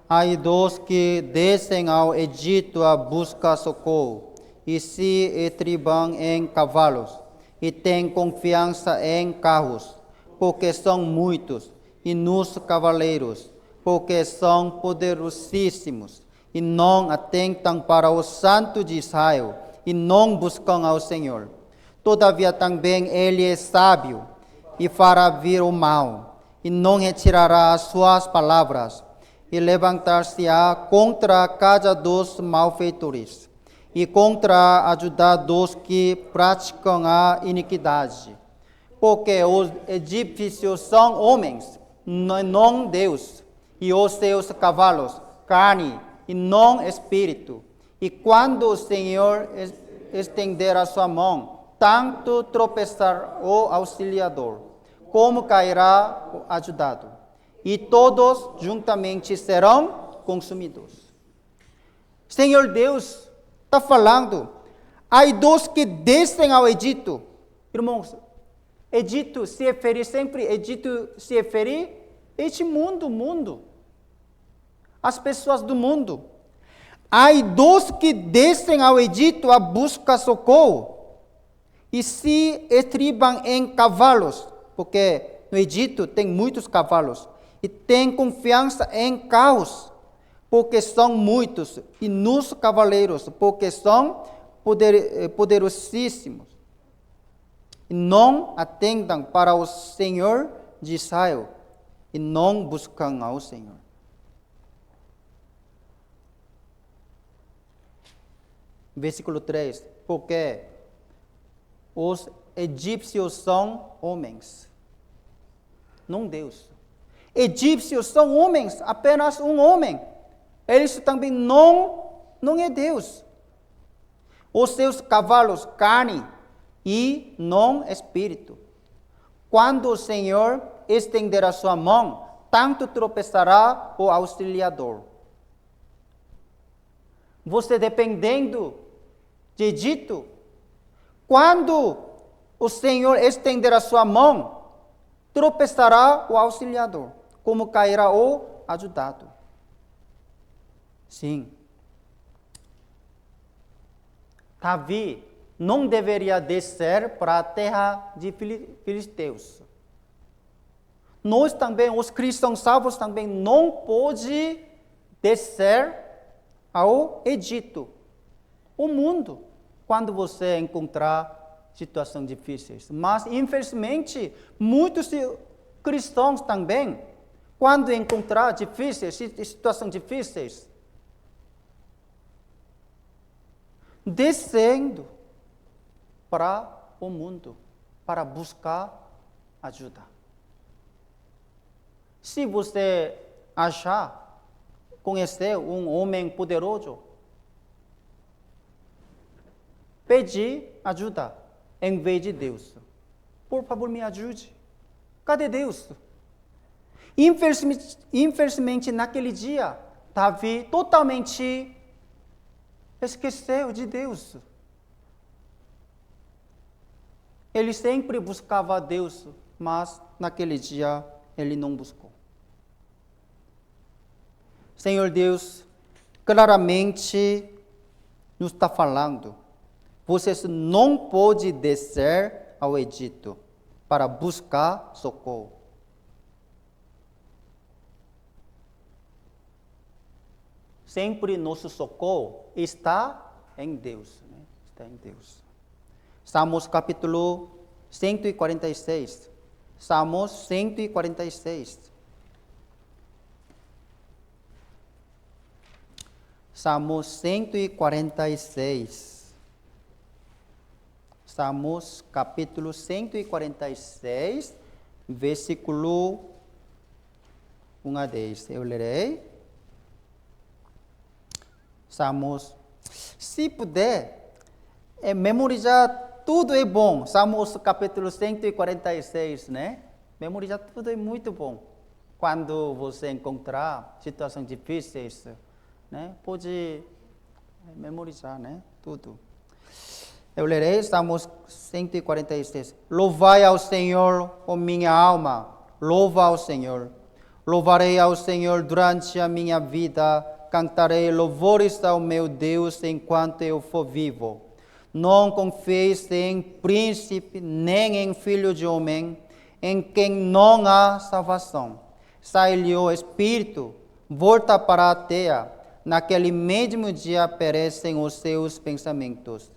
Ai dos que descem ao Egito a buscar socorro, e se estribam em cavalos, e têm confiança em carros, porque são muitos, e nos cavaleiros, porque são poderosíssimos, e não atentam para o Santo de Israel, e não buscam ao Senhor. Todavia também ele é sábio, e fará vir o mal, e não retirará as suas palavras, e levantar-se-á contra a casa dos malfeitores, e contra a ajuda dos que praticam a iniquidade. Porque os egípcios são homens, não Deus, e os seus cavalos, carne, e não espírito. E quando o Senhor estender a sua mão, tanto tropeçar o auxiliador, como cairá o ajudado, e todos juntamente serão consumidos. Senhor Deus está falando, ai dos que descem ao Egito. Irmãos, Egito se refere sempre, Egito se refere a este mundo. As pessoas do mundo. Ai dos que descem ao Egito a buscar socorro e se estribam em cavalos, porque no Egito tem muitos cavalos, e tem confiança em carros, porque são muitos, e nos cavaleiros, porque são poderosíssimos. E não atendam para o Senhor de Israel, e não buscam ao Senhor. Versículo 3. Porque os egípcios são homens, não Deus. Egípcios são homens, apenas um homem. Eles também não é Deus. Os seus cavalos, carne, e não espírito. Quando o Senhor estender a sua mão, tanto tropeçará o auxiliador. Você dependendo de Egito, quando o Senhor estender a sua mão, tropeçará o auxiliador, como cairá o ajudado. Sim. Davi não deveria descer para a terra de filisteus. Nós também, os cristãos salvos também, não pode descer ao Egito. O mundo, quando você encontrar situações difíceis. Mas, infelizmente, muitos cristãos também, quando encontrar situações difíceis, descendo para o mundo, para buscar ajuda. Se você conhecer um homem poderoso, pedir ajuda em vez de Deus. Por favor, me ajude. Cadê Deus? Infelizmente, naquele dia, Davi totalmente esqueceu de Deus. Ele sempre buscava Deus, mas naquele dia ele não buscou. Senhor Deus, claramente nos está falando, vocês não podem descer ao Egito para buscar socorro. Sempre nosso socorro está em Deus. Né? Está em Deus. Salmos capítulo 146. Salmos 146. Salmos 146. Salmos capítulo 146, versículo 1 a 10. Eu lerei. Salmos. Se puder, memorizar tudo é bom. Salmos capítulo 146, né? Memorizar tudo é muito bom. Quando você encontrar situações difíceis, né? Pode memorizar, né? Tudo. Eu lerei Salmos 146. Louvai ao Senhor, ó minha alma, louva ao Senhor. Louvarei ao Senhor durante a minha vida, cantarei louvores ao meu Deus enquanto eu for vivo. Não confieis em príncipe, nem em filho de homem, em quem não há salvação. Sai-lhe o espírito, volta para a terra, naquele mesmo dia perecem os seus pensamentos.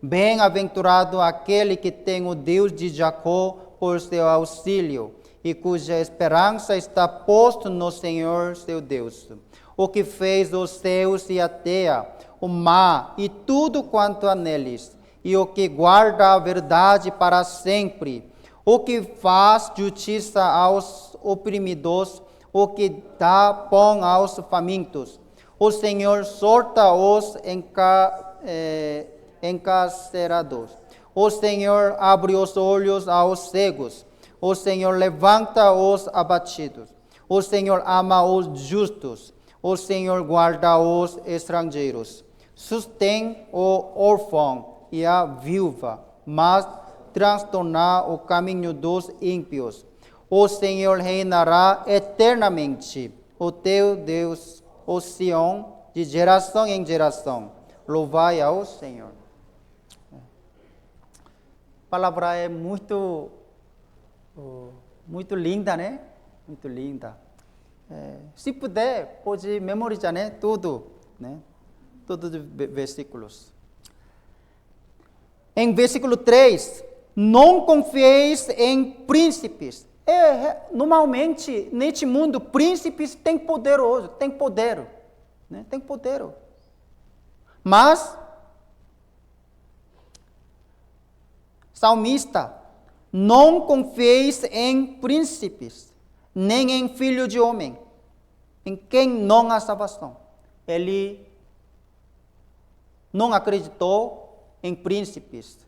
Bem-aventurado aquele que tem o Deus de Jacó por seu auxílio e cuja esperança está posta no Senhor seu Deus, o que fez os céus e a terra, o mar e tudo quanto há neles, e o que guarda a verdade para sempre, o que faz justiça aos oprimidos, o que dá pão aos famintos. O Senhor solta os encarcerados. O Senhor abre os olhos aos cegos. O Senhor levanta os abatidos. O Senhor ama os justos. O Senhor guarda os estrangeiros. Sustém o órfão e a viúva, mas transtorna o caminho dos ímpios. O Senhor reinará eternamente. O teu Deus, o Sião, de geração em geração. Louvai ao Senhor. A palavra é muito linda, né? Muito linda. Se puder, pode memorizar, né? Tudo, né? Todos os versículos. Em versículo 3, não confieis em príncipes. Normalmente, neste mundo, príncipes têm poder, né? Tem poder. Mas, salmista, não confieis em príncipes, nem em filho de homem, em quem não há salvação. Ele não acreditou em príncipes,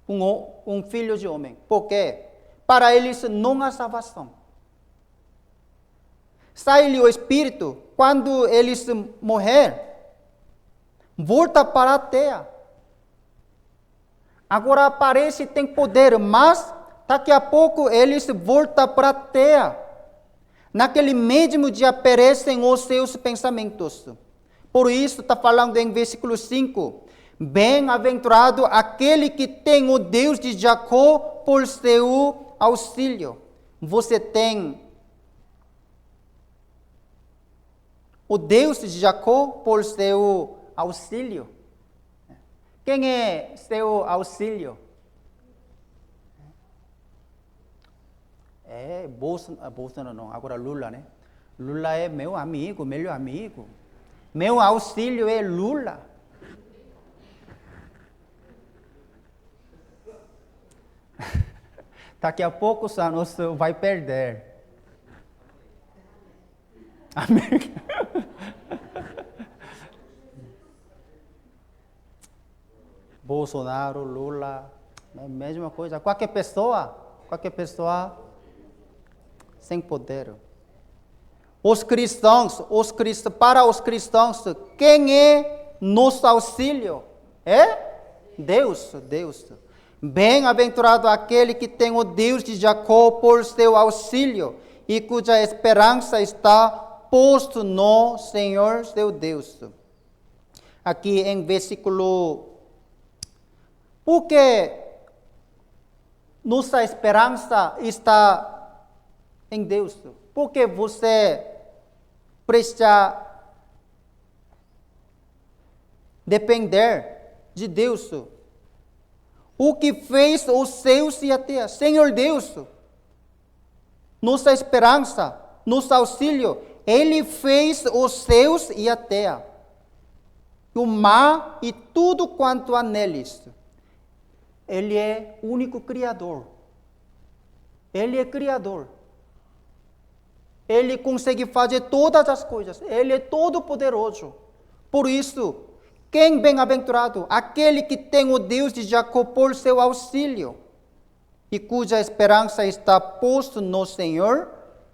um filho de homem. Por quê? Para eles não há salvação. Sai-lhe o espírito, quando eles morrer, volta para a terra. Agora parece que tem poder, mas daqui a pouco eles voltam para a terra. Naquele mesmo dia perecem os seus pensamentos. Por isso está falando em versículo 5. Bem-aventurado aquele que tem o Deus de Jacó por seu auxílio. Você tem o Deus de Jacó por seu auxílio. Quem é seu auxílio? Bolsonaro não, agora Lula, né? Lula é meu amigo, melhor amigo. Meu auxílio é Lula. Daqui a poucos anos vai perder. Amém. Bolsonaro, Lula, é a mesma coisa. Qualquer pessoa sem poder. Para os cristãos, quem é nosso auxílio? É Deus. Bem-aventurado aquele que tem o Deus de Jacó por seu auxílio e cuja esperança está posto no Senhor seu Deus. Aqui em versículo, porque nossa esperança está em Deus. Porque você precisa depender de Deus. O que fez os céus e a terra, Senhor Deus, nossa esperança, nosso auxílio, Ele fez os céus e a terra, o mar e tudo quanto há neles. Ele é o único Criador. Ele é Criador. Ele consegue fazer todas as coisas. Ele é todo-poderoso. Por isso, quem bem-aventurado? Aquele que tem o Deus de Jacó por seu auxílio e cuja esperança está posto no Senhor,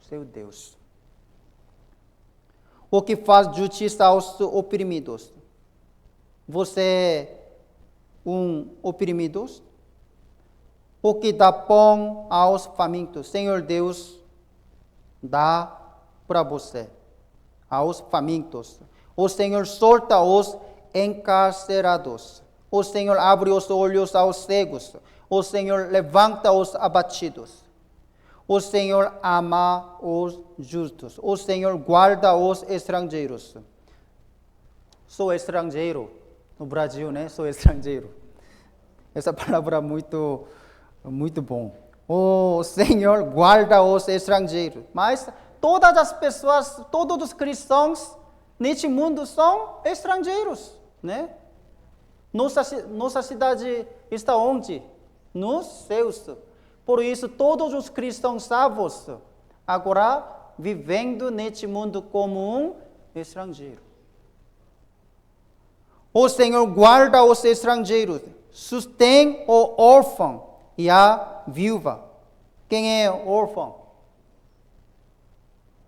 seu Deus. O que faz justiça aos oprimidos. Você é um oprimido? O que dá pão aos famintos. Senhor Deus, dá para você, aos famintos. O Senhor solta os encarcerados. O Senhor abre os olhos aos cegos. O Senhor levanta os abatidos. O Senhor ama os justos. O Senhor guarda os estrangeiros. Sou estrangeiro no Brasil, né? Sou estrangeiro. Essa palavra é muito bom. O Senhor guarda os estrangeiros. Mas todas as pessoas, todos os cristãos neste mundo são estrangeiros, né? Nossa cidade está onde? Nos céus. Por isso, todos os cristãos salvos, agora vivendo neste mundo como um estrangeiro. O Senhor guarda os estrangeiros, sustém o órfão e a viúva. Quem é órfão?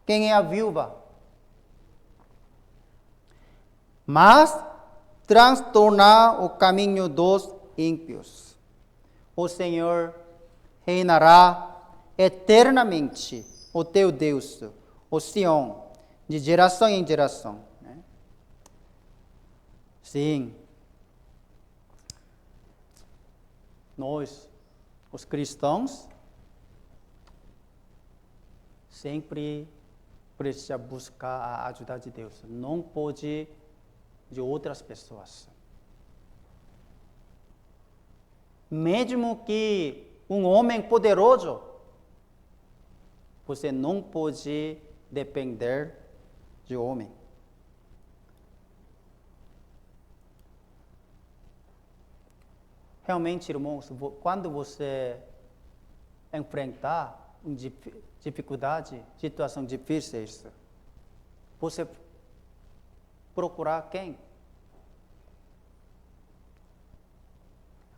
Quem é a viúva? Mas transtornar o caminho dos ímpios. O Senhor reinará eternamente, o teu Deus, o Sião, de geração em geração. Sim, nós, os cristãos, sempre precisamos buscar a ajuda de Deus. Não pode de outras pessoas. Mesmo que um homem poderoso, você não pode depender de homem. Realmente, irmãos, quando você enfrentar dificuldade, situações difíceis, você procurar quem?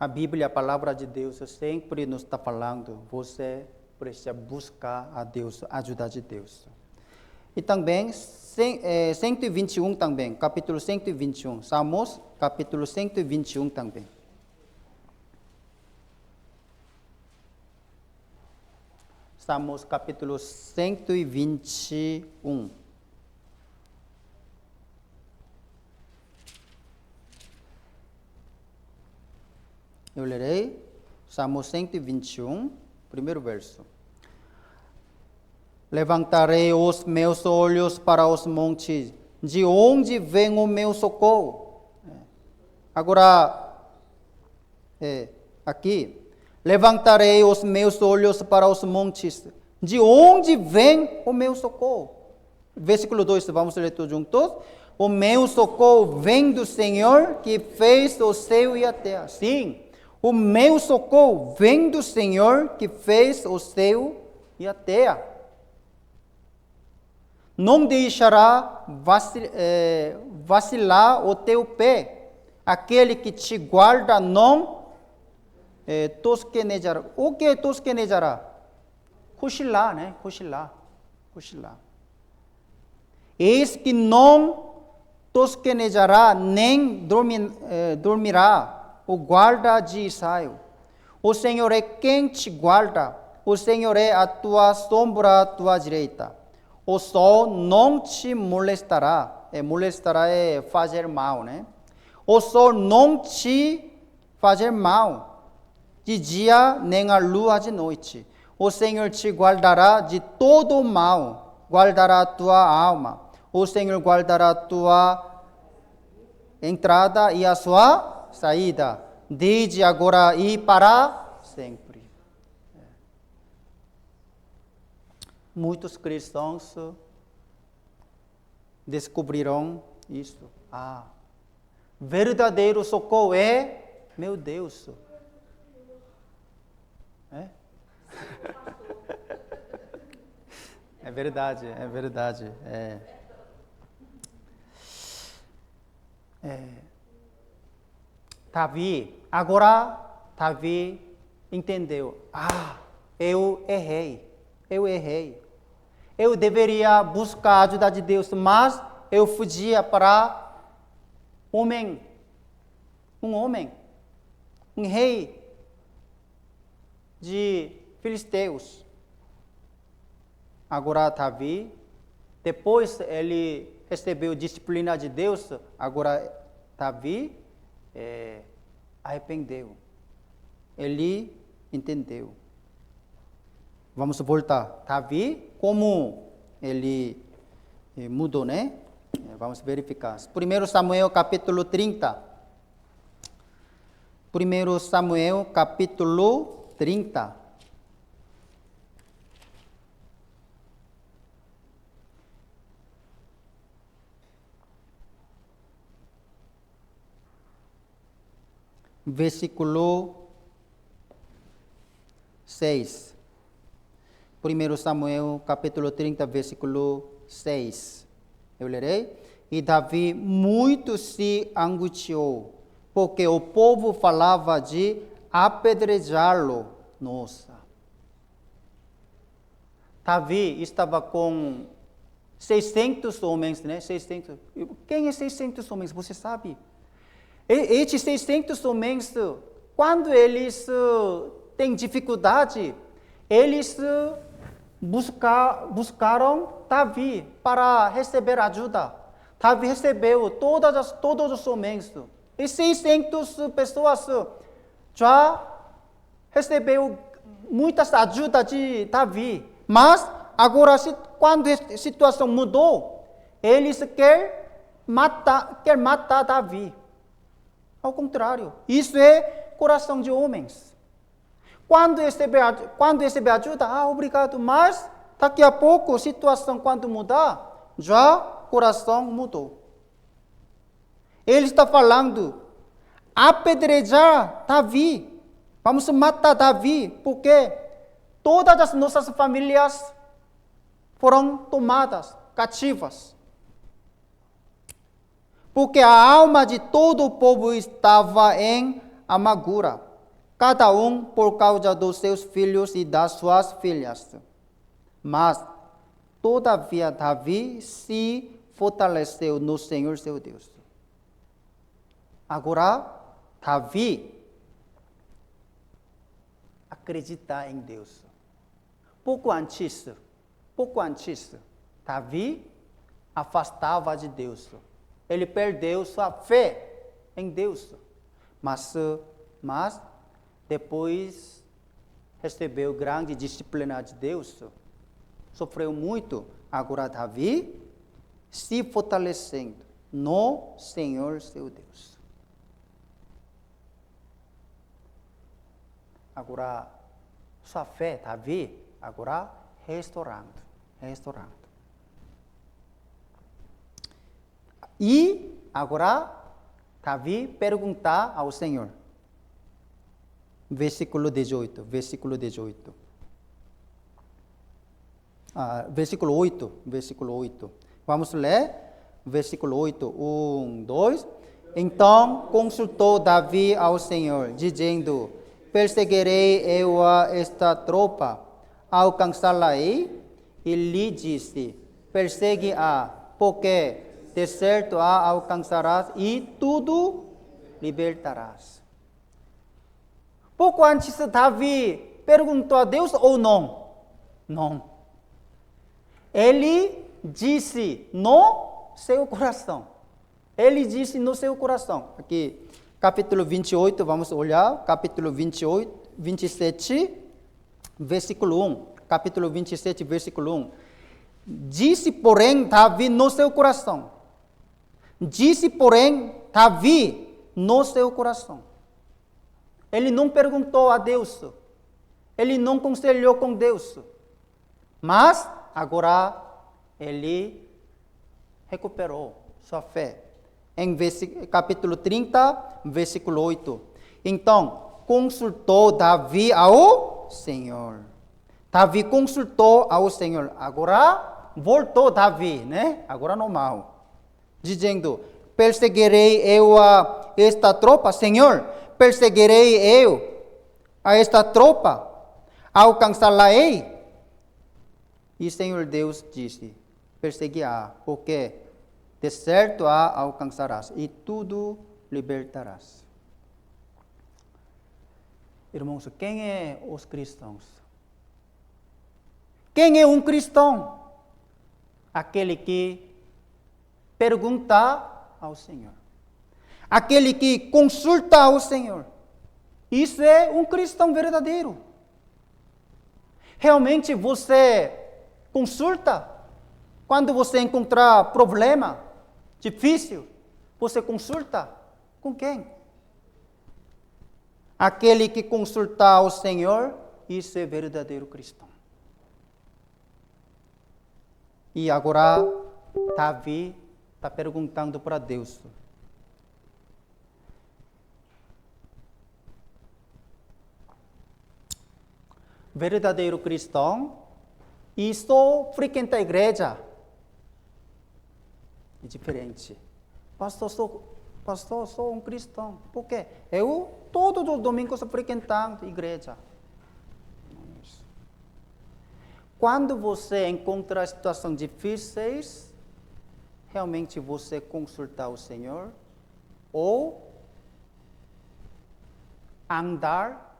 A Bíblia, a palavra de Deus, sempre nos está falando, você precisa buscar a Deus, a ajuda de Deus. E também, 121 também, capítulo 121, Salmos, capítulo 121 também. Salmos, capítulo 121. Eu lerei Salmos 121, primeiro verso. Levantarei os meus olhos para os montes, de onde vem o meu socorro? Agora, aqui, levantarei os meus olhos para os montes, De onde vem o meu socorro? Versículo 2, vamos ler todos juntos. O meu socorro vem do Senhor que fez o céu e a terra. Sim, o meu socorro vem do Senhor que fez o céu e a terra. Não deixará vacilar o teu pé. Aquele que te guarda não tosquenejará. O que é tosquenejará? Cochilar, né? Cochilar. Eis que não tosquenejará, nem dormirá o guarda de Israel. O Senhor é quem te guarda. O Senhor é a tua sombra à tua direita. O sol não te molestará. Molestará é fazer mal, né? O sol não te fazer mal de dia, nem a lua de noite. O Senhor te guardará de todo o mal, guardará a tua alma. O Senhor guardará a tua entrada e a sua saída, desde agora e para sempre. Muitos cristãos descobriram isso. Verdadeiro socorro é meu Deus. É verdade. Davi entendeu. Eu errei. Eu deveria buscar a ajuda de Deus, mas eu fugia para um rei de filisteus. Agora Davi, depois ele recebeu disciplina de Deus, agora Davi arrependeu. Ele entendeu. Vamos voltar. Davi, como ele mudou, né? Vamos verificar. 1 Samuel capítulo 30. 1 Samuel capítulo 30. Versículo 6. 1 Samuel capítulo 30, versículo 6. Eu lerei. E Davi muito se angustiou, porque o povo falava de apedrejá-lo. Nossa. Davi estava com 600 homens, né? 600. Quem é 600 homens? Você sabe? Estes 600 homens, quando eles têm dificuldade, eles buscaram Davi para receber ajuda. Davi recebeu todos os homens. E 600 pessoas já recebeu muitas ajudas de Davi. Mas agora, quando a situação mudou, eles querem matar Davi. Ao contrário, isso é coração de homens. Quando receber ajuda, obrigado, mas daqui a pouco a situação quando mudar, já o coração mudou. Ele está falando, apedrejar Davi, vamos matar Davi, porque todas as nossas famílias foram tomadas cativas. Porque a alma de todo o povo estava em amargura, cada um por causa dos seus filhos e das suas filhas. Mas, todavia, Davi se fortaleceu no Senhor seu Deus. Agora, Davi acredita em Deus. Pouco antes, Davi afastava de Deus. Ele perdeu sua fé em Deus. Mas depois recebeu grande disciplina de Deus. Sofreu muito. Agora Davi se fortalecendo no Senhor seu Deus. Agora, sua fé, Davi, agora restaurando. E agora Davi pergunta ao Senhor. Versículo 18. Versículo 8. Vamos ler. Versículo 8. 1, 2. Então consultou Davi ao Senhor, dizendo: perseguirei eu a esta tropa, alcançá-la-ei? E lhe disse: persegue-a, porque de certo a alcançarás e tudo libertarás. Pouco antes, Davi perguntou a Deus ou não? Não. Ele disse no seu coração. Aqui, capítulo 28, vamos olhar. Capítulo 27, versículo 1. Capítulo 27, versículo 1. Disse, porém, Davi no seu coração. Ele não perguntou a Deus. Ele não conselhou com Deus. Mas, agora, ele recuperou sua fé. Em capítulo 30, versículo 8. Então, consultou Davi ao Senhor. Agora, voltou Davi, né? Agora normal. Dizendo: perseguirei eu a esta tropa, Senhor, perseguirei eu a esta tropa, alcançá-la-ei? E o Senhor Deus disse: persegui-a, porque de certo a alcançarás e tudo libertarás. Irmãos, quem é os cristãos? Quem é um cristão? Aquele que pergunta ao Senhor. Aquele que consulta ao Senhor. Isso é um cristão verdadeiro. Realmente você consulta? Quando você encontrar problema difícil, você consulta com quem? Aquele que consulta ao Senhor, isso é verdadeiro cristão. E agora, Davi está perguntando para Deus. Verdadeiro cristão, e só frequenta a igreja. É diferente. Pastor, sou um cristão. Por quê? Eu todos os domingos estou frequentando a igreja. Quando você encontra situações difíceis, realmente você consultar o Senhor ou andar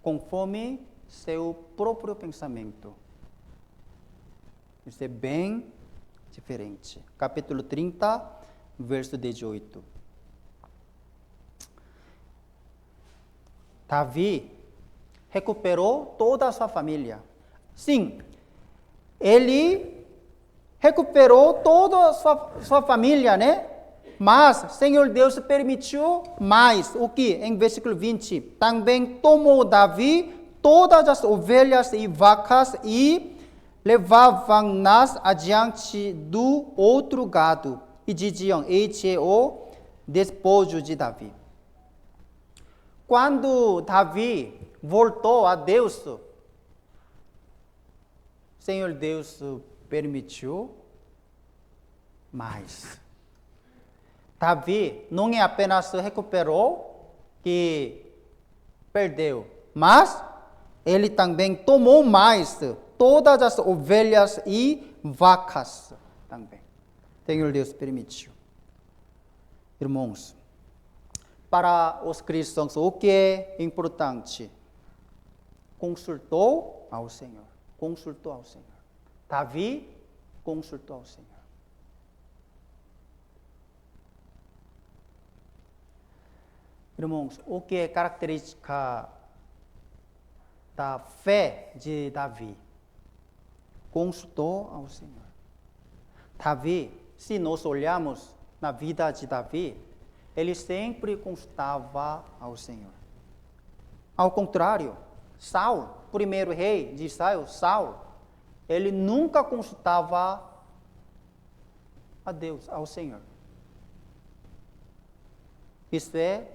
conforme seu próprio pensamento. Isso é bem diferente. Capítulo 30, verso 18. Davi recuperou toda a sua família. Sim, ele recuperou toda a sua família, né? Mas Senhor Deus permitiu mais. O que? Em versículo 20. Também tomou Davi todas as ovelhas e vacas e levavam-nas adiante do outro gado. E diziam: este é o despojo de Davi. Quando Davi voltou a Deus, Senhor Deus permitiu mais. Davi não é apenas recuperou que perdeu, mas ele também tomou mais todas as ovelhas e vacas também. Senhor Deus permitiu. Irmãos, para os cristãos, o que é importante? Consultou ao Senhor. Davi consultou ao Senhor. Irmãos, o que é característica da fé de Davi? Consultou ao Senhor. Davi, se nós olharmos na vida de Davi, ele sempre consultava ao Senhor. Ao contrário, Saul, primeiro rei de Israel, Saul, ele nunca consultava a Deus, ao Senhor. Isso é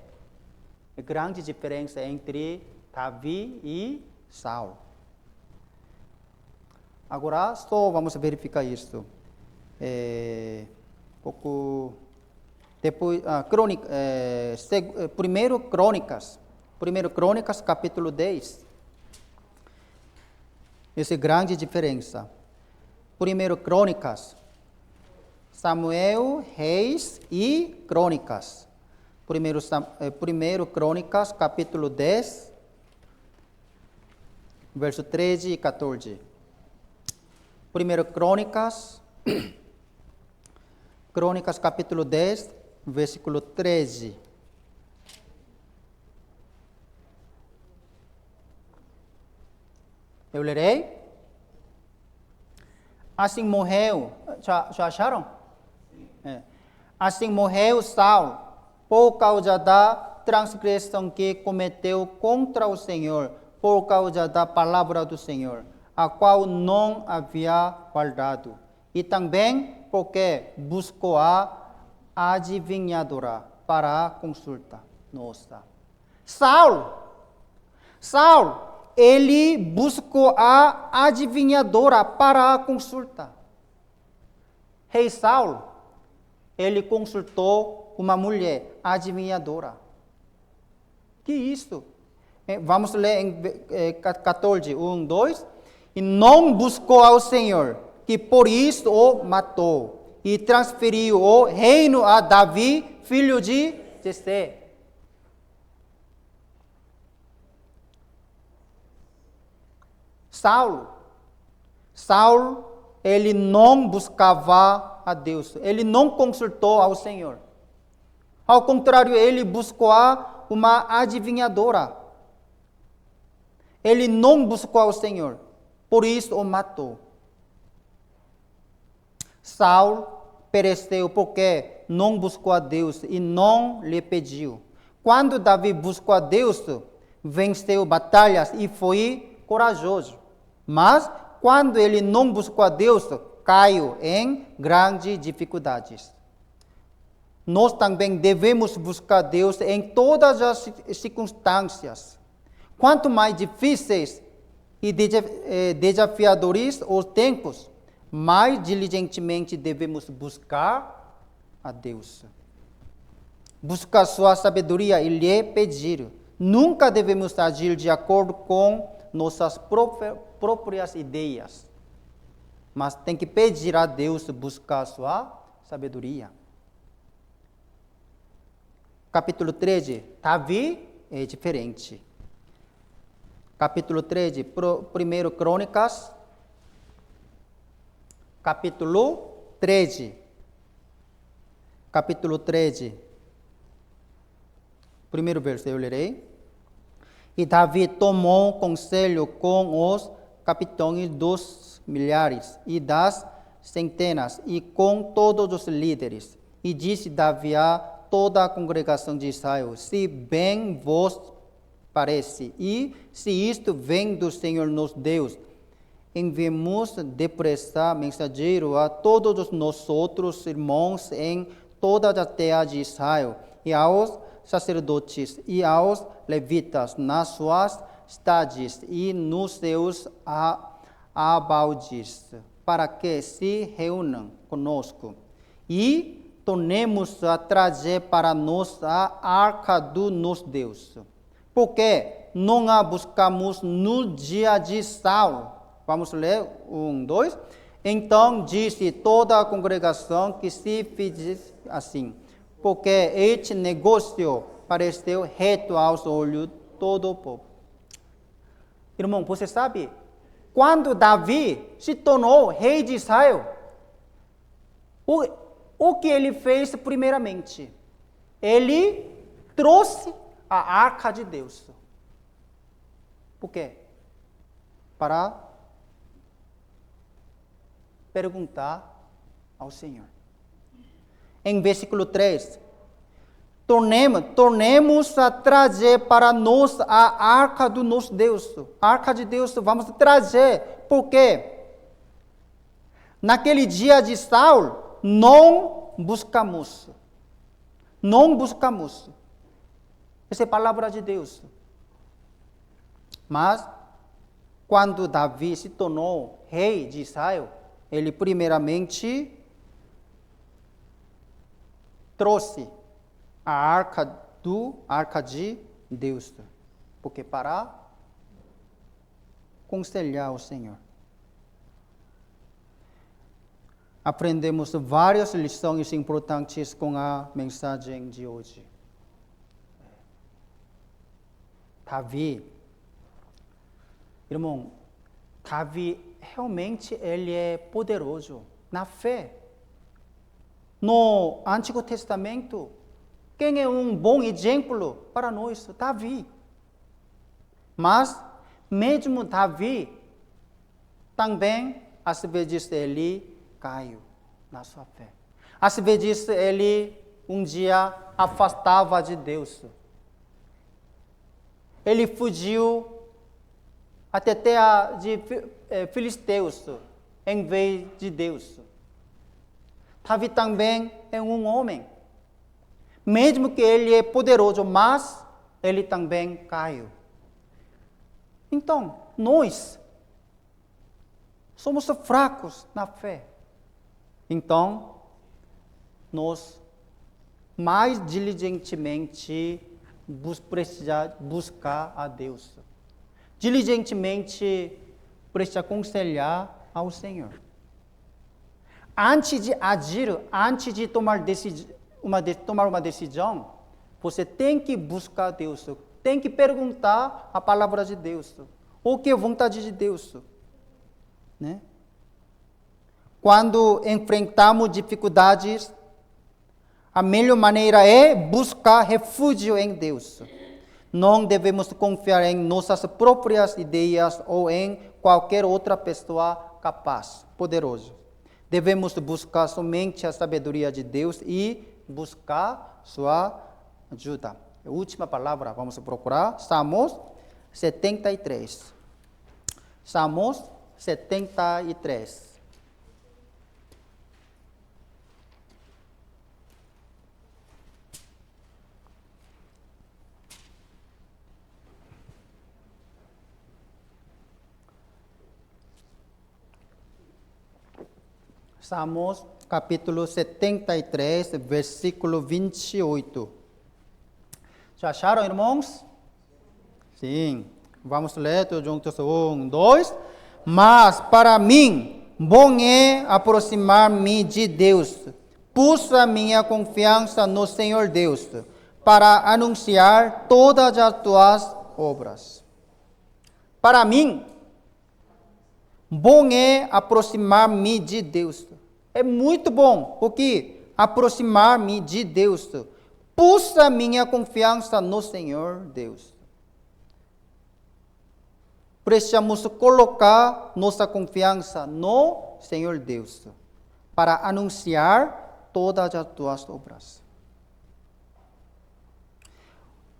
a grande diferença entre Davi e Saul. Agora, só vamos verificar isso. Depois, primeiro Crônicas, capítulo 10. Essa é a grande diferença. Primeiro Crônicas, Samuel, Reis e Crônicas. Primeiro Crônicas, capítulo 10, verso 13 e 14. Primeiro Crônicas, capítulo 10, versículo 13. Eu lerei. Assim morreu. Já acharam? Assim morreu Saul, por causa da transgressão que cometeu contra o Senhor, por causa da palavra do Senhor, a qual não havia guardado. E também porque buscou a adivinhadora para a consulta. Nossa. Saul, ele buscou a adivinhadora para a consulta. Rei Saul, ele consultou uma mulher adivinhadora. Que isso? Vamos ler em 14, 1, 2. E não buscou ao Senhor, que por isso o matou, e transferiu o reino a Davi, filho de Jessé. Saul, ele não buscava a Deus, ele não consultou ao Senhor. Ao contrário, ele buscou uma adivinhadora. Ele não buscou ao Senhor, por isso o matou. Saul pereceu porque não buscou a Deus e não lhe pediu. Quando Davi buscou a Deus, venceu batalhas e foi corajoso. Mas quando ele não buscou a Deus, caiu em grandes dificuldades. Nós também devemos buscar Deus em todas as circunstâncias. Quanto mais difíceis e desafiadores os tempos, mais diligentemente devemos buscar a Deus. Buscar sua sabedoria e lhe pedir. Nunca devemos agir de acordo com nossas próprias ideias, mas tem que pedir a Deus buscar sua sabedoria. Capítulo 13, Davi é diferente. Capítulo 13, primeiro Crônicas, capítulo 13. Capítulo 13, primeiro verso eu lerei. E Davi tomou conselho com os capitães dos milhares e das centenas e com todos os líderes. E disse Davi a toda a congregação de Israel: se bem vos parece, e se isto vem do Senhor nosso Deus, enviemos depressa mensageiro a todos os nossos outros irmãos em toda a terra de Israel, e aos sacerdotes e aos levitas nas suas cidades e nos seus abaldes, para que se reúnam conosco. E tornemos a trazer para nós a arca do nosso Deus, porque não a buscamos no dia de Saul. Vamos ler 1, 2. Então disse toda a congregação que se fizesse assim, porque este negócio pareceu reto aos olhos de todo o povo. Irmão, você sabe, quando Davi se tornou rei de Israel, o que ele fez primeiramente? Ele trouxe a arca de Deus. Por quê? Para perguntar ao Senhor. Em versículo 3, tornemos a trazer para nós a arca do nosso Deus. A arca de Deus vamos trazer. Por quê? naquele dia de Saul, não buscamos. Não buscamos. Essa é a palavra de Deus. Mas, quando Davi se tornou rei de Israel, ele primeiramente trouxe a arca de Deus, porque para conselhar o Senhor. Aprendemos várias lições importantes com a mensagem de hoje. Davi, irmão, Davi realmente ele é poderoso na fé. No Antigo Testamento, quem é um bom exemplo para nós? Davi. Mas, mesmo Davi, também, às vezes, ele caiu na sua fé. Às vezes, ele um dia afastava de Deus. Ele fugiu até terra de filisteus, em vez de Deus. Davi também é um homem. Mesmo que ele é poderoso, mas ele também caiu. Então, nós somos fracos na fé. Então, nós mais diligentemente precisamos buscar a Deus. Diligentemente precisamos aconselhar ao Senhor. Antes de agir, antes de tomar uma decisão, você tem que buscar Deus, tem que perguntar a palavra de Deus, o que é a vontade de Deus, né? Quando enfrentamos dificuldades, a melhor maneira é buscar refúgio em Deus. Não devemos confiar em nossas próprias ideias ou em qualquer outra pessoa capaz, poderosa. Devemos buscar somente a sabedoria de Deus e buscar sua ajuda. A última palavra, vamos procurar, Salmos 73. Salmos 73. Salmos capítulo 73, versículo 28. Já acharam, irmãos? Sim. Vamos ler todos juntos. 1, 2. Mas para mim, bom é aproximar-me de Deus. Pus a minha confiança no Senhor Deus, para anunciar todas as tuas obras. Para mim, bom é aproximar-me de Deus. É muito bom, porque aproximar-me de Deus. Pus a minha confiança no Senhor Deus. Precisamos colocar nossa confiança no Senhor Deus para anunciar todas as tuas obras.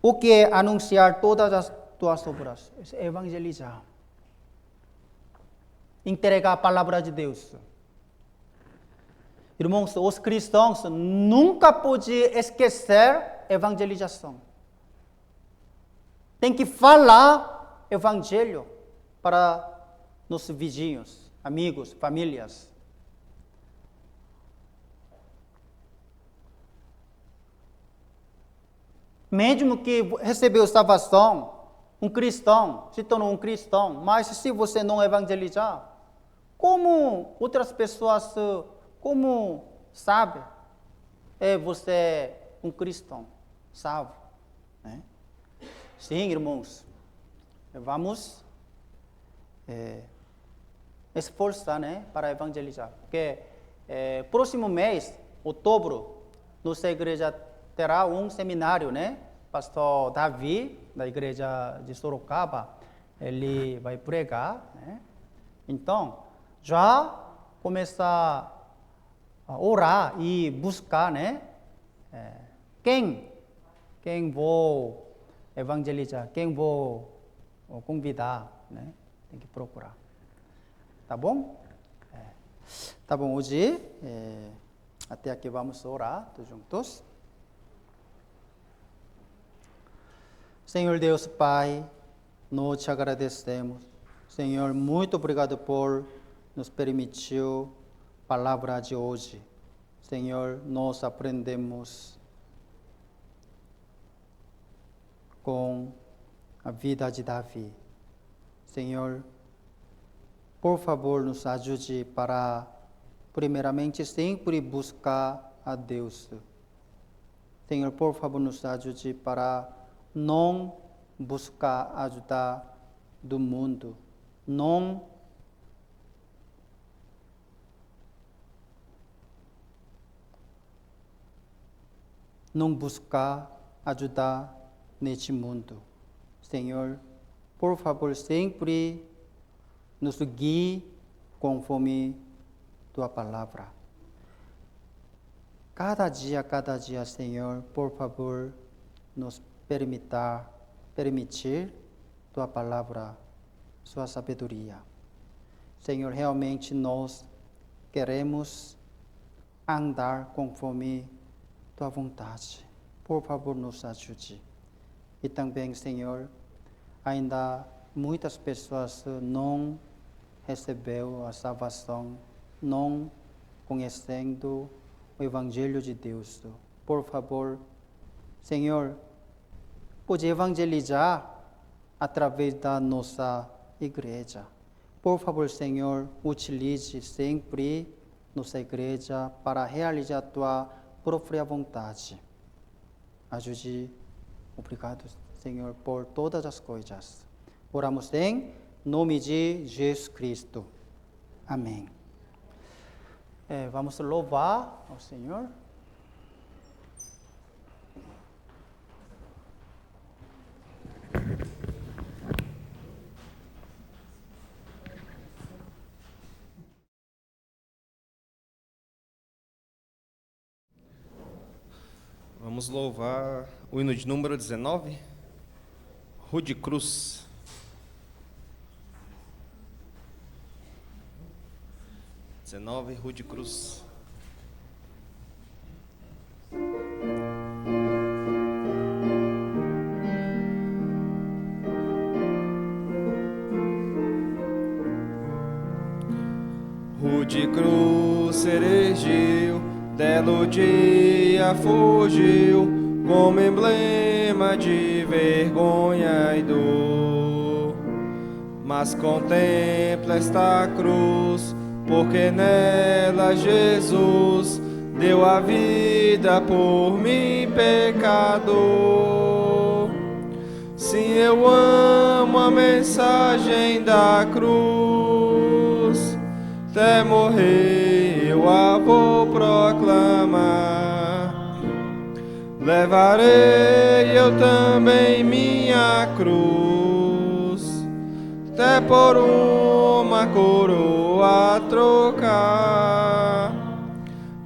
O que é anunciar todas as tuas obras? É evangelizar. Entregar a palavra de Deus. Irmãos, os cristãos nunca podem esquecer evangelização. Tem que falar evangelho para nossos vizinhos, amigos, famílias. Mesmo que recebeu salvação, um cristão, se tornou um cristão, mas se você não evangelizar, como outras pessoas, como sabe, você um cristão, sabe? Né? Sim, irmãos, vamos esforçar, né, para evangelizar, porque próximo mês, outubro, nossa igreja terá um seminário, né? Pastor Davi, da igreja de Sorocaba, ele vai pregar, né? Então, já começar a orar e buscar, né? Quem vou evangelizar, quem vou convidar, né? Tem que procurar. Tá bom? Tá bom, hoje até aqui vamos orar todos juntos. Senhor Deus Pai, nós te agradecemos. Senhor, muito obrigado por nos permitir a palavra de hoje. Senhor, nós aprendemos com a vida de Davi. Senhor, por favor, nos ajude para, primeiramente, sempre buscar a Deus. Senhor, por favor, nos ajude para não buscar a ajuda do mundo, não buscar ajuda neste mundo. Senhor, por favor, sempre nos guie conforme Tua palavra. Cada dia, Senhor, por favor, nos permitir Tua palavra, Sua sabedoria. Senhor, realmente nós queremos andar conforme Tua vontade. Por favor, nos ajude. E também, Senhor, ainda muitas pessoas não receberam a salvação, não conhecendo o Evangelho de Deus. Por favor, Senhor, pode evangelizar através da nossa igreja. Por favor, Senhor, utilize sempre nossa igreja para realizar a Tua própria vontade. Ajude. Obrigado, Senhor, por todas as coisas. Oramos em nome de Jesus Cristo. Amém. Vamos louvar ao Senhor. Vamos louvar o hino de número 19, Rude Cruz. Rude Cruz. Rude cruz se erigiu, dela o dia fugiu, como emblema de vergonha e dor. Mas contempla esta cruz, porque nela Jesus deu a vida por mim, pecador. Sim, eu amo a mensagem da cruz, até morrer eu a vou proclamar. Levarei eu também minha cruz, até por uma coroa trocar.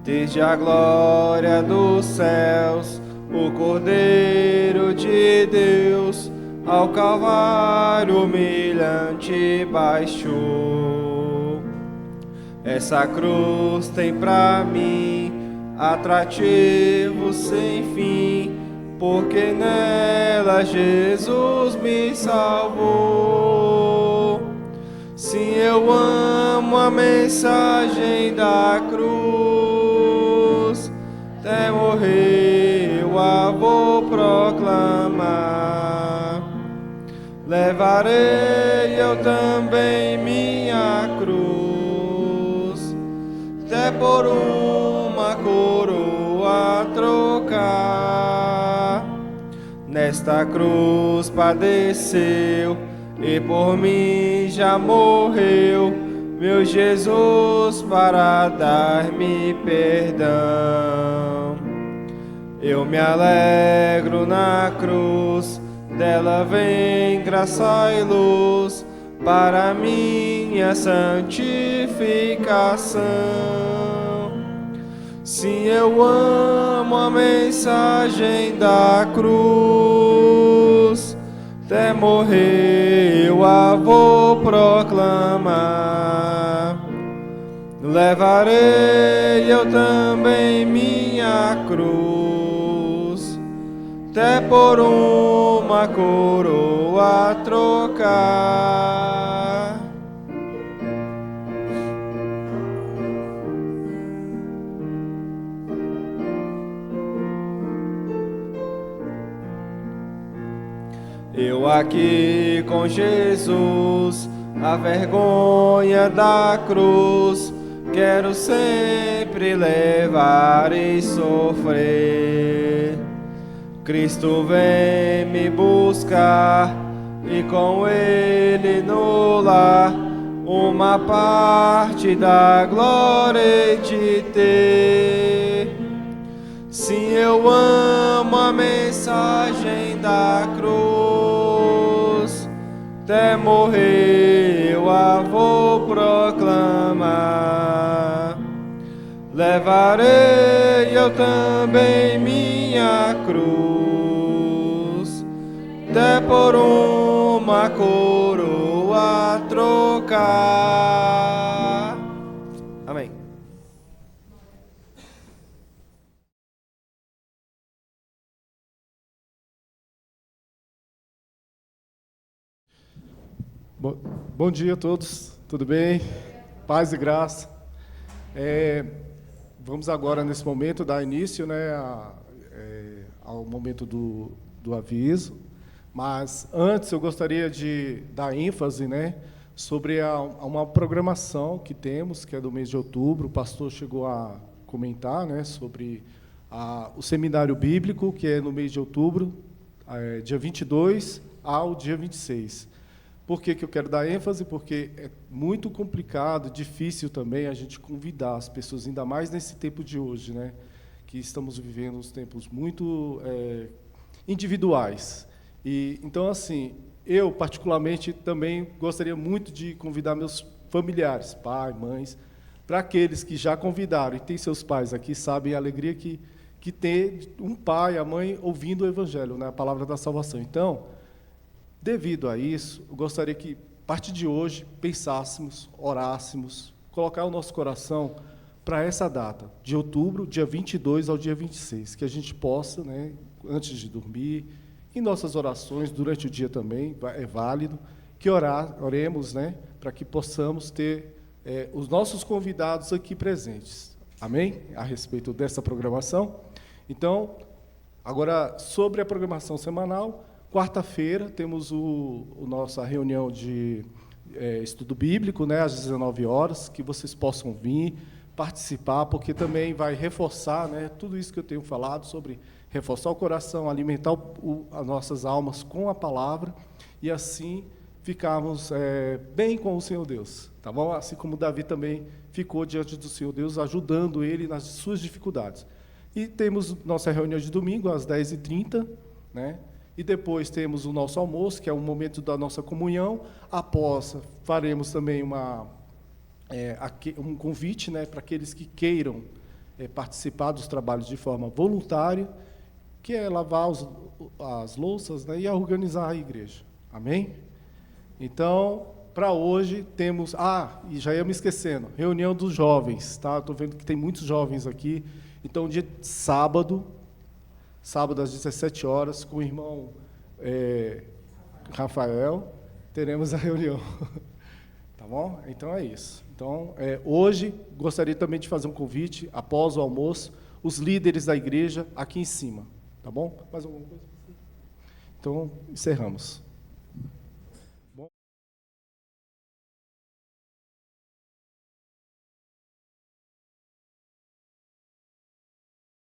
Desde a glória dos céus, o Cordeiro de Deus ao Calvário humilhante baixou. Essa cruz tem pra mim atrativo sem fim, porque nela Jesus me salvou. Sim, eu amo a mensagem da cruz, até morrer eu a vou proclamar. Levarei eu também minha cruz, até por uma coroa trocar. Nesta cruz padeceu e por mim já morreu meu Jesus para dar-me perdão. Eu me alegro na cruz, dela vem graça e luz para minha santificação. Sim, eu amo a mensagem da cruz, até morrer eu a vou proclamar. levarei eu também minha cruz, até por uma coroa trocar. Eu aqui com Jesus, a vergonha da cruz, quero sempre levar e sofrer. Cristo vem me buscar e com Ele no lar uma parte da glória hei de ter. Sim, eu amo a mensagem da cruz, até morrer eu a vou proclamar. Levarei eu também minha cruz, até por uma coroa trocar. Amém. Bom dia a todos, tudo bem? Paz e graça. Vamos agora, nesse momento, dar início, né, ao momento do aviso, mas antes eu gostaria de dar ênfase, né, sobre uma programação que temos, que é do mês de outubro. O pastor chegou a comentar, né, sobre o seminário bíblico, que é no mês de outubro, dia 22 ao dia 26. Por que eu quero dar ênfase? Porque é muito complicado, difícil também a gente convidar as pessoas, ainda mais nesse tempo de hoje, né? Que estamos vivendo uns tempos muito individuais. Então, assim, eu, particularmente, também gostaria muito de convidar meus familiares, pai, mães, para aqueles que já convidaram e têm seus pais aqui, sabem a alegria que tem um pai, a mãe, ouvindo o Evangelho, né? A palavra da salvação. Então, devido a isso, eu gostaria que, a partir de hoje, pensássemos, orássemos, colocar o nosso coração para essa data, de outubro, dia 22 ao dia 26, que a gente possa, né, antes de dormir, em nossas orações, durante o dia também, é válido, que oremos, né, para que possamos ter os nossos convidados aqui presentes. Amém? A respeito dessa programação. Então, agora, sobre a programação semanal, quarta-feira temos nossa reunião de estudo bíblico, né, às 19 horas, que vocês possam vir participar, porque também vai reforçar, né, tudo isso que eu tenho falado sobre reforçar o coração, alimentar as nossas almas com a palavra e assim ficarmos bem com o Senhor Deus, tá bom? Assim como Davi também ficou diante do Senhor Deus, ajudando ele nas suas dificuldades. E temos nossa reunião de domingo às 10h30, né? E depois temos o nosso almoço, que é o momento da nossa comunhão. Após, faremos também um convite, né, para aqueles que queiram participar dos trabalhos de forma voluntária, que é lavar as louças, né, e organizar a igreja. Amém? Então, para hoje, temos... e já ia me esquecendo, reunião dos jovens, tá? Estou vendo que tem muitos jovens aqui. Então, dia sábado às 17 horas, com o irmão Rafael, teremos a reunião. Tá bom? Então, é isso. Então, hoje, gostaria também de fazer um convite, após o almoço, os líderes da igreja aqui em cima. Tá bom? Mais alguma coisa? Então, encerramos.